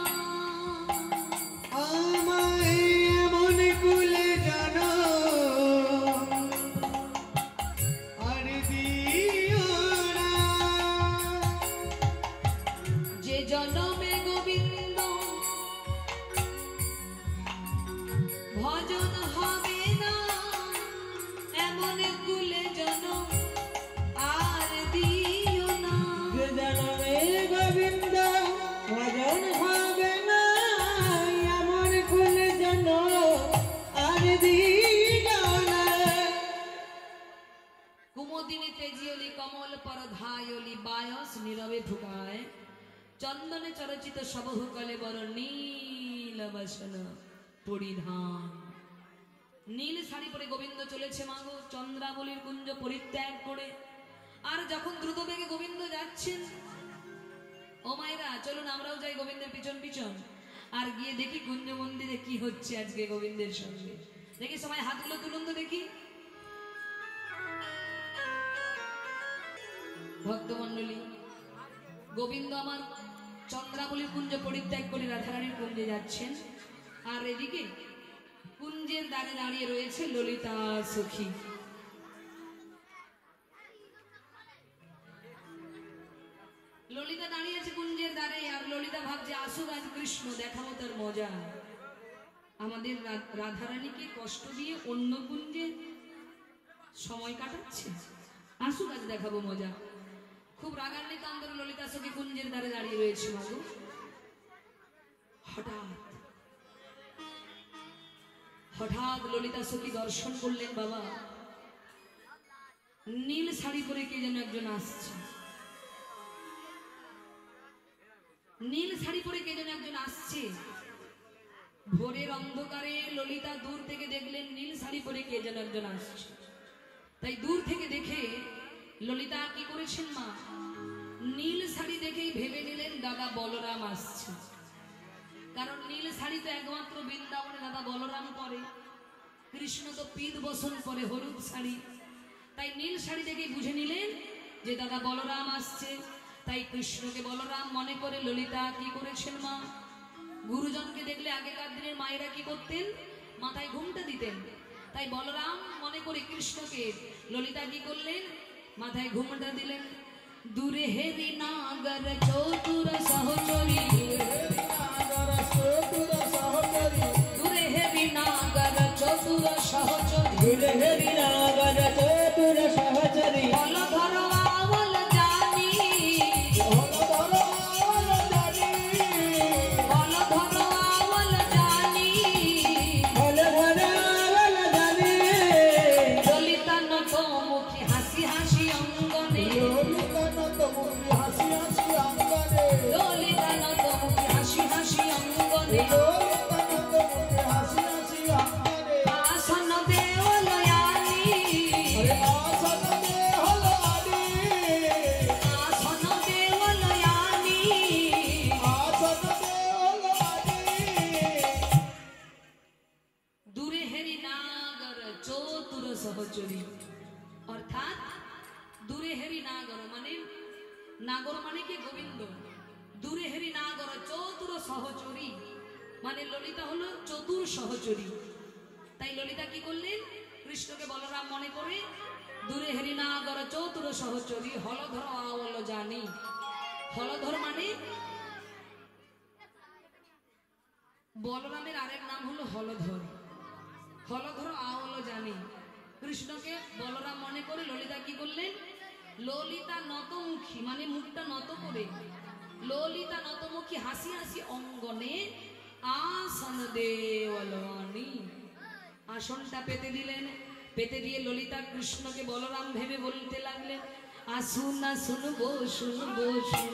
আমায় এমন কুলে জনম আর দিও না, যে জনমে গোবিন্দ ভজন হবে না, এমন কুলে জনম আর দিও না। যে জনমে গোবিন্দ ভজন হবে না, এমন কুলে জনম আর দিও না। কুমোদিনী তেজিয়লি কমল পর ধায়লি বায়স নীরবে ফুকায়, চন্দনে চরচিত সবহু কলে বড় নীল বসন পরিধান। নীল শাড়ি পরে গোবিন্দ চলেছে মাগো চন্দ্রাবলীর কুঞ্জ পরিত্যাগ করে। আর যখন দ্রুত বেগে গোবিন্দ যাচ্ছেন, ও মায়েরা চলুন আমরাও যাই গোবিন্দের পিছন পিছন, আর গিয়ে দেখি কুঞ্জ মন্দিরে কি হচ্ছে আজকে গোবিন্দের সঙ্গে। দেখি সবাই হাতগুলো তুলুন তো দেখি। ভক্তমন্ডলী, গোবিন্দ আমার চন্দ্রাবলীর কুঞ্জ পরিত্যাগ করে রাধারানীর কুঞ্জে যাচ্ছেন, আর এদিকে কুঞ্জের দ্বারে দাঁড়িয়ে রয়েছে ললিতা সখী। ললিতা দাঁড়িয়ে আছে কুঞ্জের দ্বারে, আর ললিতা ভাবছে আসুক আজ কৃষ্ণ, দেখাবো তার মজা। আমাদের রাধারানীকে কষ্ট দিয়ে অন্য কুঞ্জে সময় কাটাচ্ছে, আসুক আজ দেখাবো মজা। খুব রাগান্বিত অন্তরে ললিতা সখী কুঞ্জের দ্বারে দাঁড়িয়ে রয়েছে মাগো। হঠাৎ ললিতা সখী দর্শন করলেন বাবা, নীল শাড়ি পরে কে যেন একজন আসছে। নীল শাড়ি পরে কে যেন একজন আসছে। ভোরের অন্ধকারে ললিতা দূর থেকে দেখলেন নীল শাড়ি পরে কে যেন একজন আসছে। তাই দূর থেকে দেখে ললিতা কি করেছেন মা, নীল শাড়ি দেখেই ভেবে নিলেন দাদা বলরাম আসছে। কারণ নীল শাড়ি তো একমাত্র বৃন্দাবনে দাদা বলরাম পরে, কৃষ্ণ তো পীত বসন পরে হলুদ শাড়ি। তাই নীল শাড়ি দেখেই বুঝে নিলেন যে দাদা বলরাম আসছে। তাই কৃষ্ণকে বলরাম মনে করে ললিতা কি করেছেন মা, গুরুজনকে দেখলে আগেকার দিনের মায়েরা কি করতেন, মাথায় ঘুমটা দিতেন। তাই বলরাম মনে করে কৃষ্ণকে ললিতা কি করলেন, মাথায় ঘুমটা দিলেন। দূরে হেরি নাগর চতুর সহচরী, দূরে হেরি নাগর চতুর সহচরী, দূরে হেরি নাগর চতুর সহচরী, বল ধরো আওল জানি, বল ধরো আওল জানি, বল ধরো আওল জানি। ললিতা নত মুখী হাসি হাসি অঙ্গনে, ললিতা নত মুখী হাসি হাসি অঙ্গনে, নাগর মানে কি গোবিন্দ, দূরে হেরি নাগর চতুর সহচরী, মানে ললিতা হলো চতুর সহচরী। তাই ললিতা কি করলেন, কৃষ্ণকে বলরাম মনে করে দূরে হেরি নাগর চতুর সহচরী হলধর আওল জানি। হলধর মানে বলরামের আরেক নাম হলো হলধর, হলধর আওল জানি। কৃষ্ণকে বলরাম মনে করে ললিতা কি করলেন, ললিতা নতমুখী মানে মুখটা নত করে, ললিতা নতমুখী হাসি হাসি অঙ্গনে আসন দেওয়ানি, আসনটা পেতে দিলেন। পেতে দিয়ে ললিতা কৃষ্ণকে বলরাম ভেবে বলতে লাগলেন, আসুন আসুন বসুন বসুন,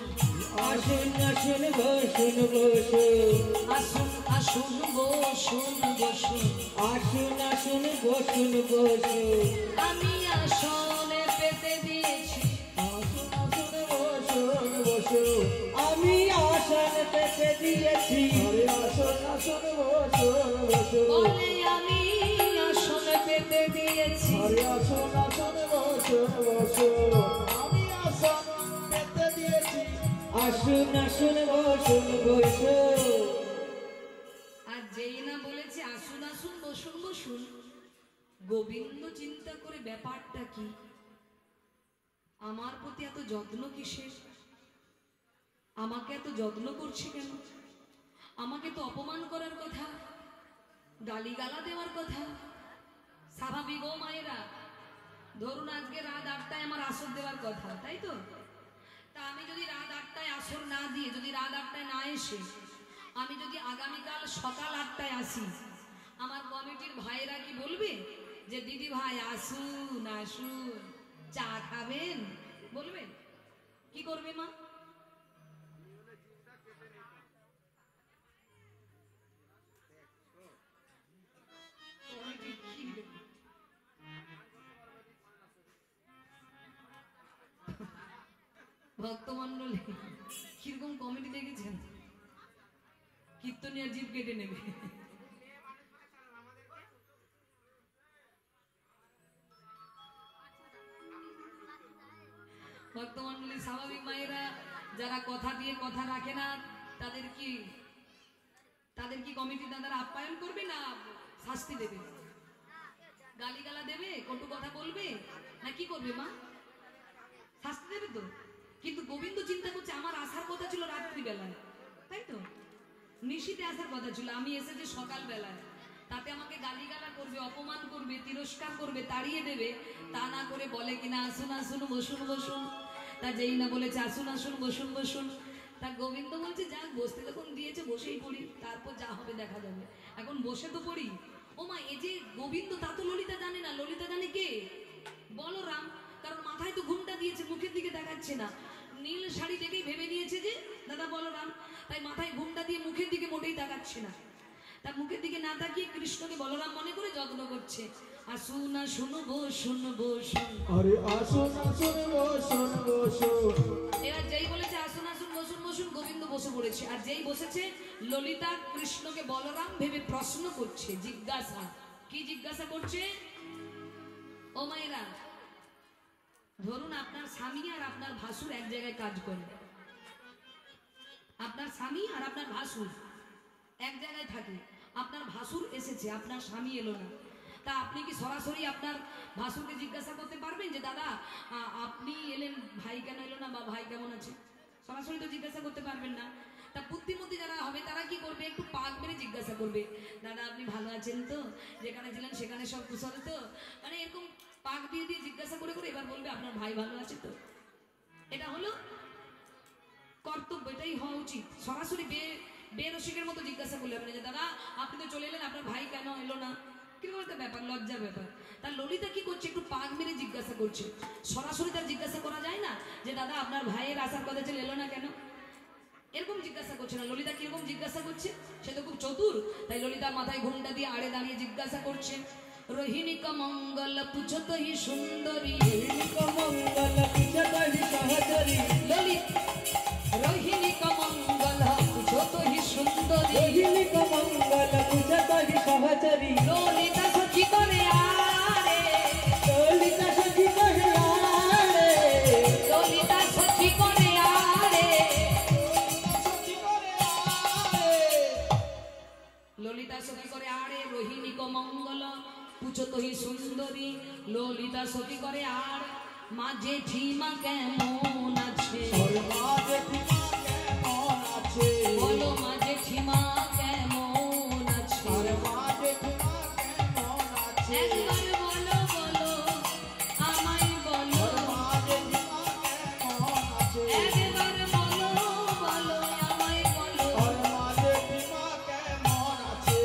আসুন আসুন বসুন বসুন, আসুন আসুন বসুন বসুন, আসুন আসুন বসুন বসুন, আমি আসনে পেতে দিয়েছি, আসুন আসুন বসুন বসুন, আমি আসন পেতে দিয়েছি, আসুন আসুন বসুন বসুন, বলে আমি আসন পেতে দিয়েছি, আসুন আসুন বসুন বসুন, আমি আসন পেতে দিয়েছি, আসুন আসুন বসুন বসুন। আর যেই না বলেছে আসুন আসুন বসুন বসুন, গোবিন্দ চিন্তা করে ব্যাপারটা কি, আমার প্রতি এত যত্ন কিসের, আমাকে এত যত্ন করছে কেন, আমাকে তো অপমান করার কথা, গালিগালা দেওয়ার কথা। স্বাভাবিক ও মায়েরা, ধরুন আজকে রাত 8টায় আমার আসর দেওয়ার কথা, তাই তো? তা আমি যদি রাত 8টায় আসর না দিয়ে, যদি রাত 8টায় না এসে আমি যদি আগামীকাল সকাল 8টায় আসি, আমার কমিটির ভাইয়েরা কি বলবে যে দিদি ভাই আসুন আসুন চা খাবেন, বলবেন? কি করবে মা? কমিটি কি দেবে? ভক্তমন্ডলী কিরকম কমিটি দেখেছেন, কীর্তনিয়া জিভ কেটে নেবে। ভক্তমন্ডলী স্বাভাবিক মায়েরা যারা কথা দিয়ে কথা রাখে না, তাদের কি কমিটি তাদের আপ্যায়ন করবে না শাস্তি দেবে, গালিগালা দেবে, কটু কথা বলবে, না কি করবে মা? শাস্তি দেবে তো। কিন্তু গোবিন্দ চিন্তা করছে আমার আসার কথা ছিল রাত্রিবেলায়, তাই তো? নিশীতে আসার কথা ছিল, আমি এসেছি সকাল বেলায়, তাতে আমাকে গালিগালা করবে, অপমান করবে, তিরস্কার করবে, তাড়িয়ে দেবে। তা না করে বলে কিনা আসুন আসুন বসুন বসুন। তা যেই না বলেছে আসুন আসুন বসুন বসুন, তা গোবিন্দ বলছে যাক বসতে যখন দিয়েছে বসেই পড়ি, তারপর যা হবে দেখা যাবে, এখন বসে তো পড়ি। ও মা, এই যে গোবিন্দ তা তো ললিতা জানে না, ললিতা জানে কে? বলরাম। কারণ মাথায় তো ঘুমটা দিয়েছে, মুখের দিকে দেখাচ্ছে না, নীল শাড়ি দেখেই ভেবে নিয়েছে যে দাদা বলরাম, তাই মাথায় ঘুমটা দিয়ে মুখের দিকে মোটেই তাকাচ্ছে না। তার মুখের দিকে না তাকিয়ে কৃষ্ণকে বলরাম মনে করে যত্ন করছে, আসুন আসুন বসুন বসুন, আরে আসুন আসুন বসুন বসুন। এবার যেই বলেছে আসুন আসুন বসুন বসুন, গোবিন্দ বসে পড়েছে। আর যেই বসেছে ললিতা কৃষ্ণকে বলরাম ভেবে প্রশ্ন করছে, জিজ্ঞাসা। কি জিজ্ঞাসা করছে? ও মায়েরা, ধরুন আপনার স্বামী আর আপনার ভাসুর এক জায়গায় কাজ করে, আপনার স্বামী আর আপনার ভাসুর এক জায়গায় থাকে, আপনার ভাসুর এসেছে, আপনার স্বামী এলো না, তা আপনি কি সরাসরি আপনার ভাসুরকে জিজ্ঞাসা করতে পারবেন যে দাদা আপনি এলেন, ভাই কেন এলো না, বা ভাই কেমন আছে? সরাসরি তো জিজ্ঞাসা করতে পারবেন না। তা বুদ্ধিমতী যারা হবে তারা কি করবে, একটু পাক মেরে জিজ্ঞাসা করবে, দাদা আপনি ভালো আছেন তো, যেখানে ছিলেন সেখানে সব কুশল তো, মানে এরকম পাক দিয়ে দিয়ে জিজ্ঞাসা করে করে এবার বলবে আপনার ভাই ভালো আছে তো। এটা হলো কর্তব্য, এটাই হওয়া উচিত। সরাসরি বেরসিকের মতো জিজ্ঞাসা করলে আপনি যে দাদা আপনি তো চলে এলেন, আপনার ভাই কেন এলো না, কিরকম একটা ব্যাপার, লজ্জার ব্যাপার। তার ললিতা কি করছে, একটু পাক মেরে জিজ্ঞাসা করছে। সরাসরি তার জিজ্ঞাসা করা যায় না যে দাদা আপনার ভাইয়ের আসার কথা ছিল, এলো না কেন, এরকম জিজ্ঞাসা করছে না। ললিতা কিরকম জিজ্ঞাসা করছে, সে তো খুব চতুর, তাই ললিতার মাথায় ঘুমটা দিয়ে আড়ে দাঁড়িয়ে জিজ্ঞাসা করছে, রোহিণী কমঙ্গল পুছত হি সুন্দরী, কমঙ্গল পুজতহি সহচরী, ললিত রোহিণী কমঙ্গল পুছত হি সুন্দরী, রোহিণী কমঙ্গল পুজতহি সহচরী, ললিতা সখী করে আরে, ললিতা সখী কহে আরে, ললিতা সখী করে ললিতা সখী করে আর মা জেঠিমা কেমন আছে ওর মা জেঠিমা কেমন আছে বলো মা জেঠিমা কেমন আছে আর মা জেঠিমা কেমন আছে একবার বলো বলো আমায় বলো ওর মা জেঠিমা কেমন আছে একবার বলো বলো আমায় বলো ওর মা জেঠিমা কেমন আছে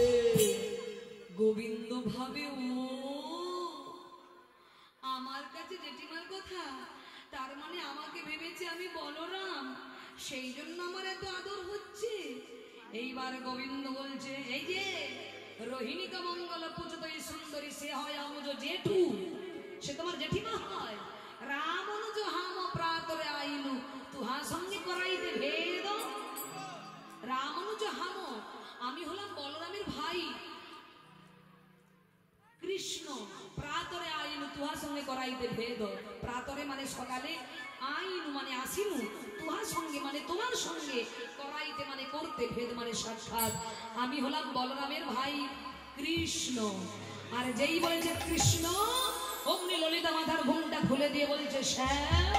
গোবিন্দ ভাবে ও আমার কাছে জেঠিমার কথা, তার মানে আমাকে ভেবেছে আমি বলরাম, সেই জন্য আমার এত আদর হচ্ছে। এইবার গোবিন্দ বলছে এই যে রোহিণীকা মঙ্গল পূজিত এই সুন্দরী সে হয় আমজ জেঠু, সে তোমার জেঠিমা হয়। রাম অনুজ হাম প্রাতরে আইলু তুহা সঙ্গে করাইতে ভেদ। রাম অনুজ হাম, আমি হলাম বলরামের ভাই কৃষ্ণ। প্রাতরে আইনু তুহার সঙ্গে করাইতে ভেদ। প্রাতরে মানে সকালে, আইনু মানে আসিনু, তুহার সঙ্গে মানে তোমার সঙ্গে, করাইতে মানে করতে, ভেদ মানে সাক্ষাৎ। আমি হলাম বলরামের ভাই কৃষ্ণ। আর যেই বলেছে কৃষ্ণ, অমনি ললিতা মাথার ঘুমটা খুলে দিয়ে বলছে শ্যাম।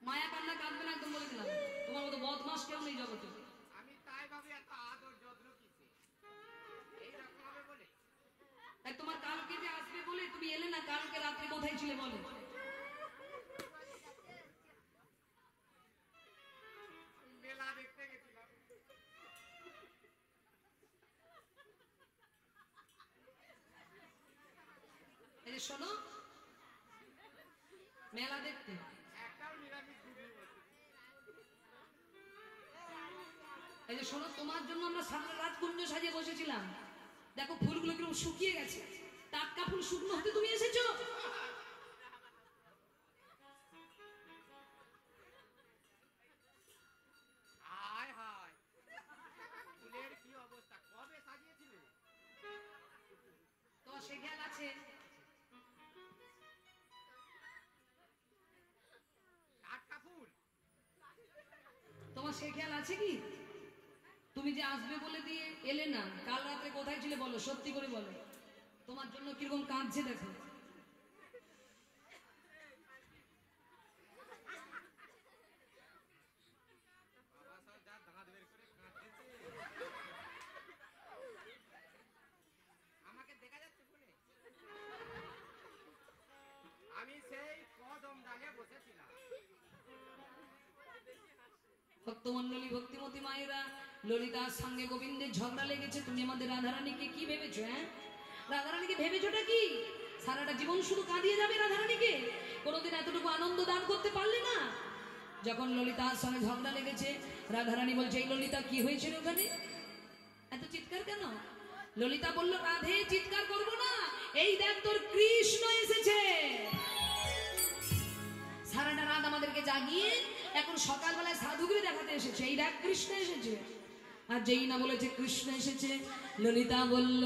মায়া কান্না কাঁদবে না, একদম বলে দিলাম। তোমার মতো বদমাস কেউ নেই জগতে। আমি তাই ভাবি এত আদর যত্ন কিসে এইরকম হবে বলে তাই তোমার কালকে যে আসবে বলে তুমি এলে না, কালকে রাত্রে কোথায় ছিলে বলো? মেলা দেখতে গেছিলাম এই যে শোনো, মেলা দেখতে একটাও নিরামিষ ডুবি এই যে শোনো, তোমার জন্য আমরা সামনে রাজকুঞ্জ সাজিয়ে বসেছিলাম। দেখো ফুলগুলো কিরকম শুকিয়ে গেছে, টাটকা ফুল শুকনো হতে তুমি এসেছো। হায় হায় ফুলের কি অবস্থা কবে সাজিয়েছিলে তোমার সে খেয়াল আছে? টাটকা ফুল তোমার সে খেয়াল আছে কি? তুমি যে আসবে বলে দিয়ে এলে না, কাল রাতে কোথায় ছিলে বলো, সত্যি করে বলো। তোমার জন্য কিরকম কাঁদছে দেখো। বাবা সব যা দাঁত বের করে কাঁদতেছে আমাকে দেখা যাচ্ছে ফুলে আমি সেই কদম ডালে বসেছিলাম ভক্তমন্ডলী, ভক্তিমতী মায়েরা, ললিতার সঙ্গে গোবিন্দের ঝগড়া লেগেছে। তুমি আমাদের রাধারানীকে কি ভেবেছো? হ্যাঁ, রাধারানীকে ভেবেছোটা কি? সারাটা জীবন শুধু কাঁদিয়ে যাবে রাধারানীকে? কোনোদিন এতটুকু আনন্দ দান করতে পারলে না? যখন ললিতার সঙ্গে ঝগড়া লেগেছে, রাধারানী বলছে এই ললিতা কি হয়েছে রে ওখানে, এত চিৎকার কেন? ললিতা বলল রাধে চিৎকার করবো না, এই দেখ তোর কৃষ্ণ এসেছে। সারাটা রাত আমাদেরকে জাগিয়ে এখন সকালবেলায় সাধুগুরি দেখাতে এসেছে, এই দেখ কৃষ্ণ এসেছে। আর যেই না বলেছে কৃষ্ণ এসেছে, ললিতা বলল,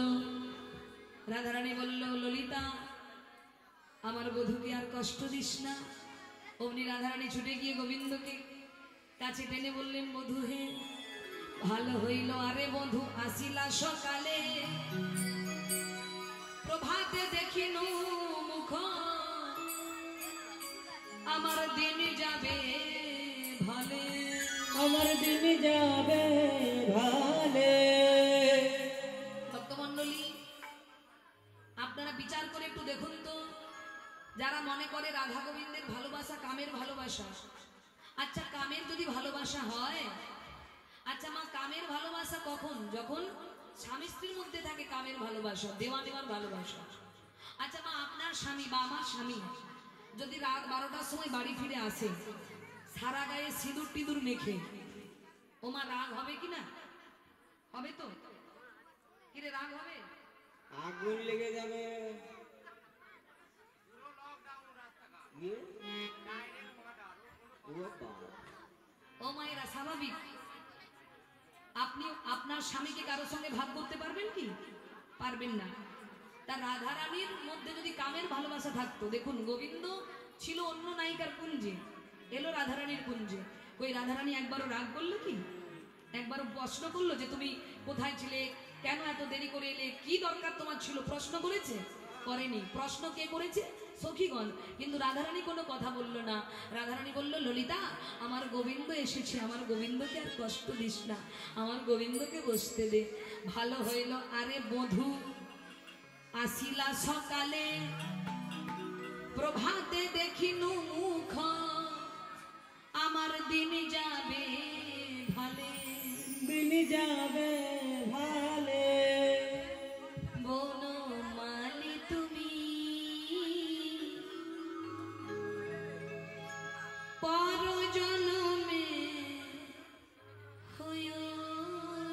রাধারানী বলল ললিতা আমার বধূকে আর কষ্ট দিস না। অমনি রাধারানী ছুটে গিয়ে গোবিন্দকে কাছে টেনে বললেন বধূ হে ভালো হইল, আরে বধূ আসিলা সকালে, প্রভাতে দেখিনু মুখ, আমার দিন যাবে ভালে, আমার দিন যাবে ভালে। ভক্তমন্ডলী, আপনারা বিচার করে একটু দেখুন তো, যারা মনে করে রাধা গোবিন্দের ভালোবাসা কামের ভালোবাসা, আচ্ছা কামের যদি ভালোবাসা হয়, আচ্ছা মা কামের ভালোবাসা কখন? যখন স্বামী স্ত্রীর মধ্যে থাকে কামের ভালোবাসা, দেওয়া নেওয়ার ভালোবাসা। আচ্ছা মা আপনার স্বামী বা আমার স্বামী যদি রাত 12টার সময় বাড়ি ফিরে আসে, সারা গায়ে সিঁদুর টিঁদুর মেখে, ওমা রাগ হবে কি না? হবে তো? কিরে রাগ হবে? আগুন লেগে যাবে। পুরো লকডাউন রাস্তাঘাট গিয়ে ও বাবা, ও মায়েরা স্বাভাবিক। আপনি আপনার স্বামীকে কারোর সঙ্গে ভাগ করতে পারবেন কি? পারবেন না। তার রাধারানীর মধ্যে যদি কামের ভালোবাসা থাকতো, দেখুন গোবিন্দ ছিল অন্য নায়িকার কুঞ্জে, এলো রাধারানীর কুঞ্জে, ওই রাধারানী একবারও রাগ করলো কি? একবারও প্রশ্ন করলো যে তুমি কোথায় ছিলে, কেন এত দেরি করে এলে, কি দরকার তোমার ছিল? প্রশ্ন করেছে? করেনি। প্রশ্ন কে করেছে? সখীগণ। কিন্তু রাধারানী কোনো কথা বললো না। রাধারানী বলল, ললিতা আমার গোবিন্দ এসেছে, আমার গোবিন্দকে আর কষ্ট দিস না, আমার গোবিন্দকে বসতে দে। ভালো হইল। আরে বধূ আসিলা সকালে, প্রভাতে দেখিনু মুখ, আমার দিন যাবে ভালে, দিন যাবে ভালে। বনমালী তুমি পরজনমে হইও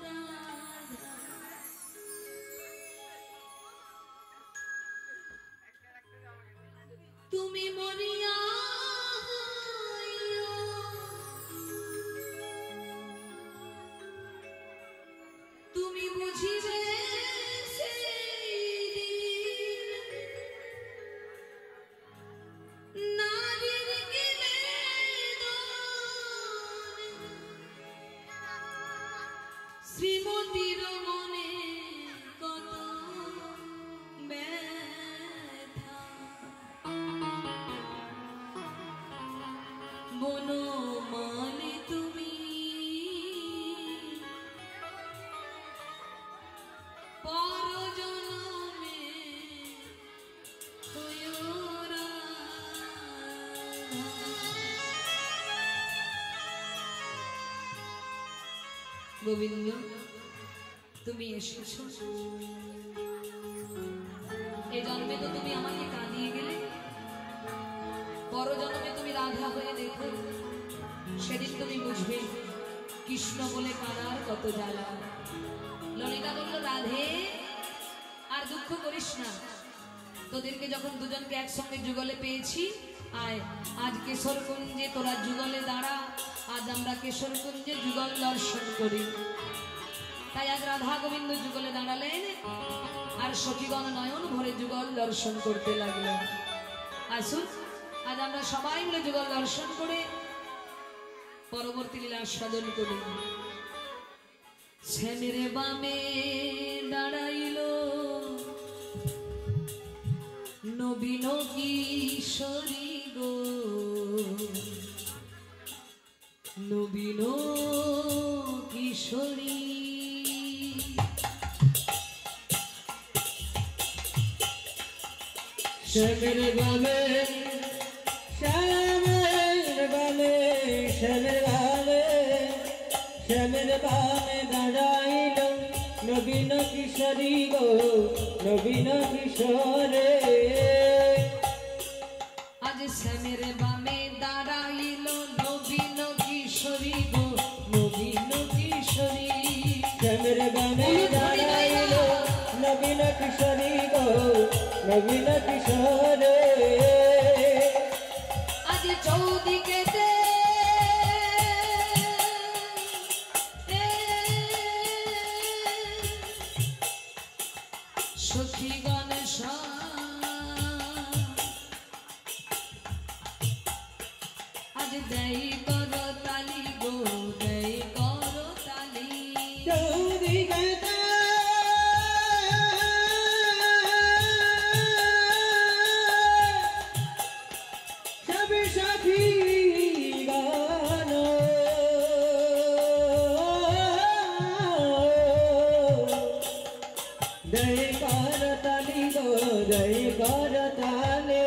রাধা। তুমি মরিয়া হইও, তুমি বুঝিবে সেই দিন, নারীর গেলে শ্রীমতীর মনে কত ব্যথা। বনমালী তুমি পরজনমে হইও রাধা। গোবিন্দ তুমি এসেছো, এ জন্মে তো তুমি আমাকে কাঁদিয়ে গেলে, পরজন্মে তুমি রাধা হয়ে দেখো, সেদিন তুমি বুঝবে কৃষ্ণ বলে কানার কত জ্বালা। ললিতা বলল, রাধে আর দুঃখ করিস না, তোদেরকে যখন দুজনকে একসঙ্গে যুগলে পেয়েছি, আয় আজ কেশরকুঞ্জে তোরা যুগলে দাঁড়া, আজ আমরা কেশরকুঞ্জে যুগল দর্শন করি। তাই আজ রাধা গোবিন্দ যুগলে দাঁড়ালেন, আর সখীগণ নয়ন ভরে যুগল দর্শন করতে লাগলেন। আসুন আজ আমরা সবাই মিলে যুগল দর্শন করে পরবর্তী লীলা সাধন করি। শ্যামের বামে দাঁড়াইল নবীন কিশোরী গো, নবীন কিশোরী। শ্যামের বামে, শ্যামের বামে, শ্যামের বামে, শ্যামের বামে দাঁড়াইল নবীন কিশোরী গো, নবীন কিশোরে। আজ শ্যামের বামে দাঁড়াইল নবীন কিশোরী গো, নবীন কিশোরী। শ্যামের বামে দাঁড়াইল নবীন কিশোরী গো, নবীন কিশোরে। আজ চৌদিকে সখীগণ আজ দেই কর তালি গো, দেই কর তালি। চৌদিকে সবে সাথী গান, দয় কর তালি গো, দয় কর তালে।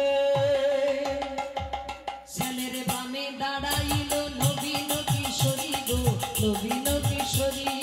শ্যামের বামে দাঁড়াইল নবীন কিশোরী গো, নবীন কিশোরী।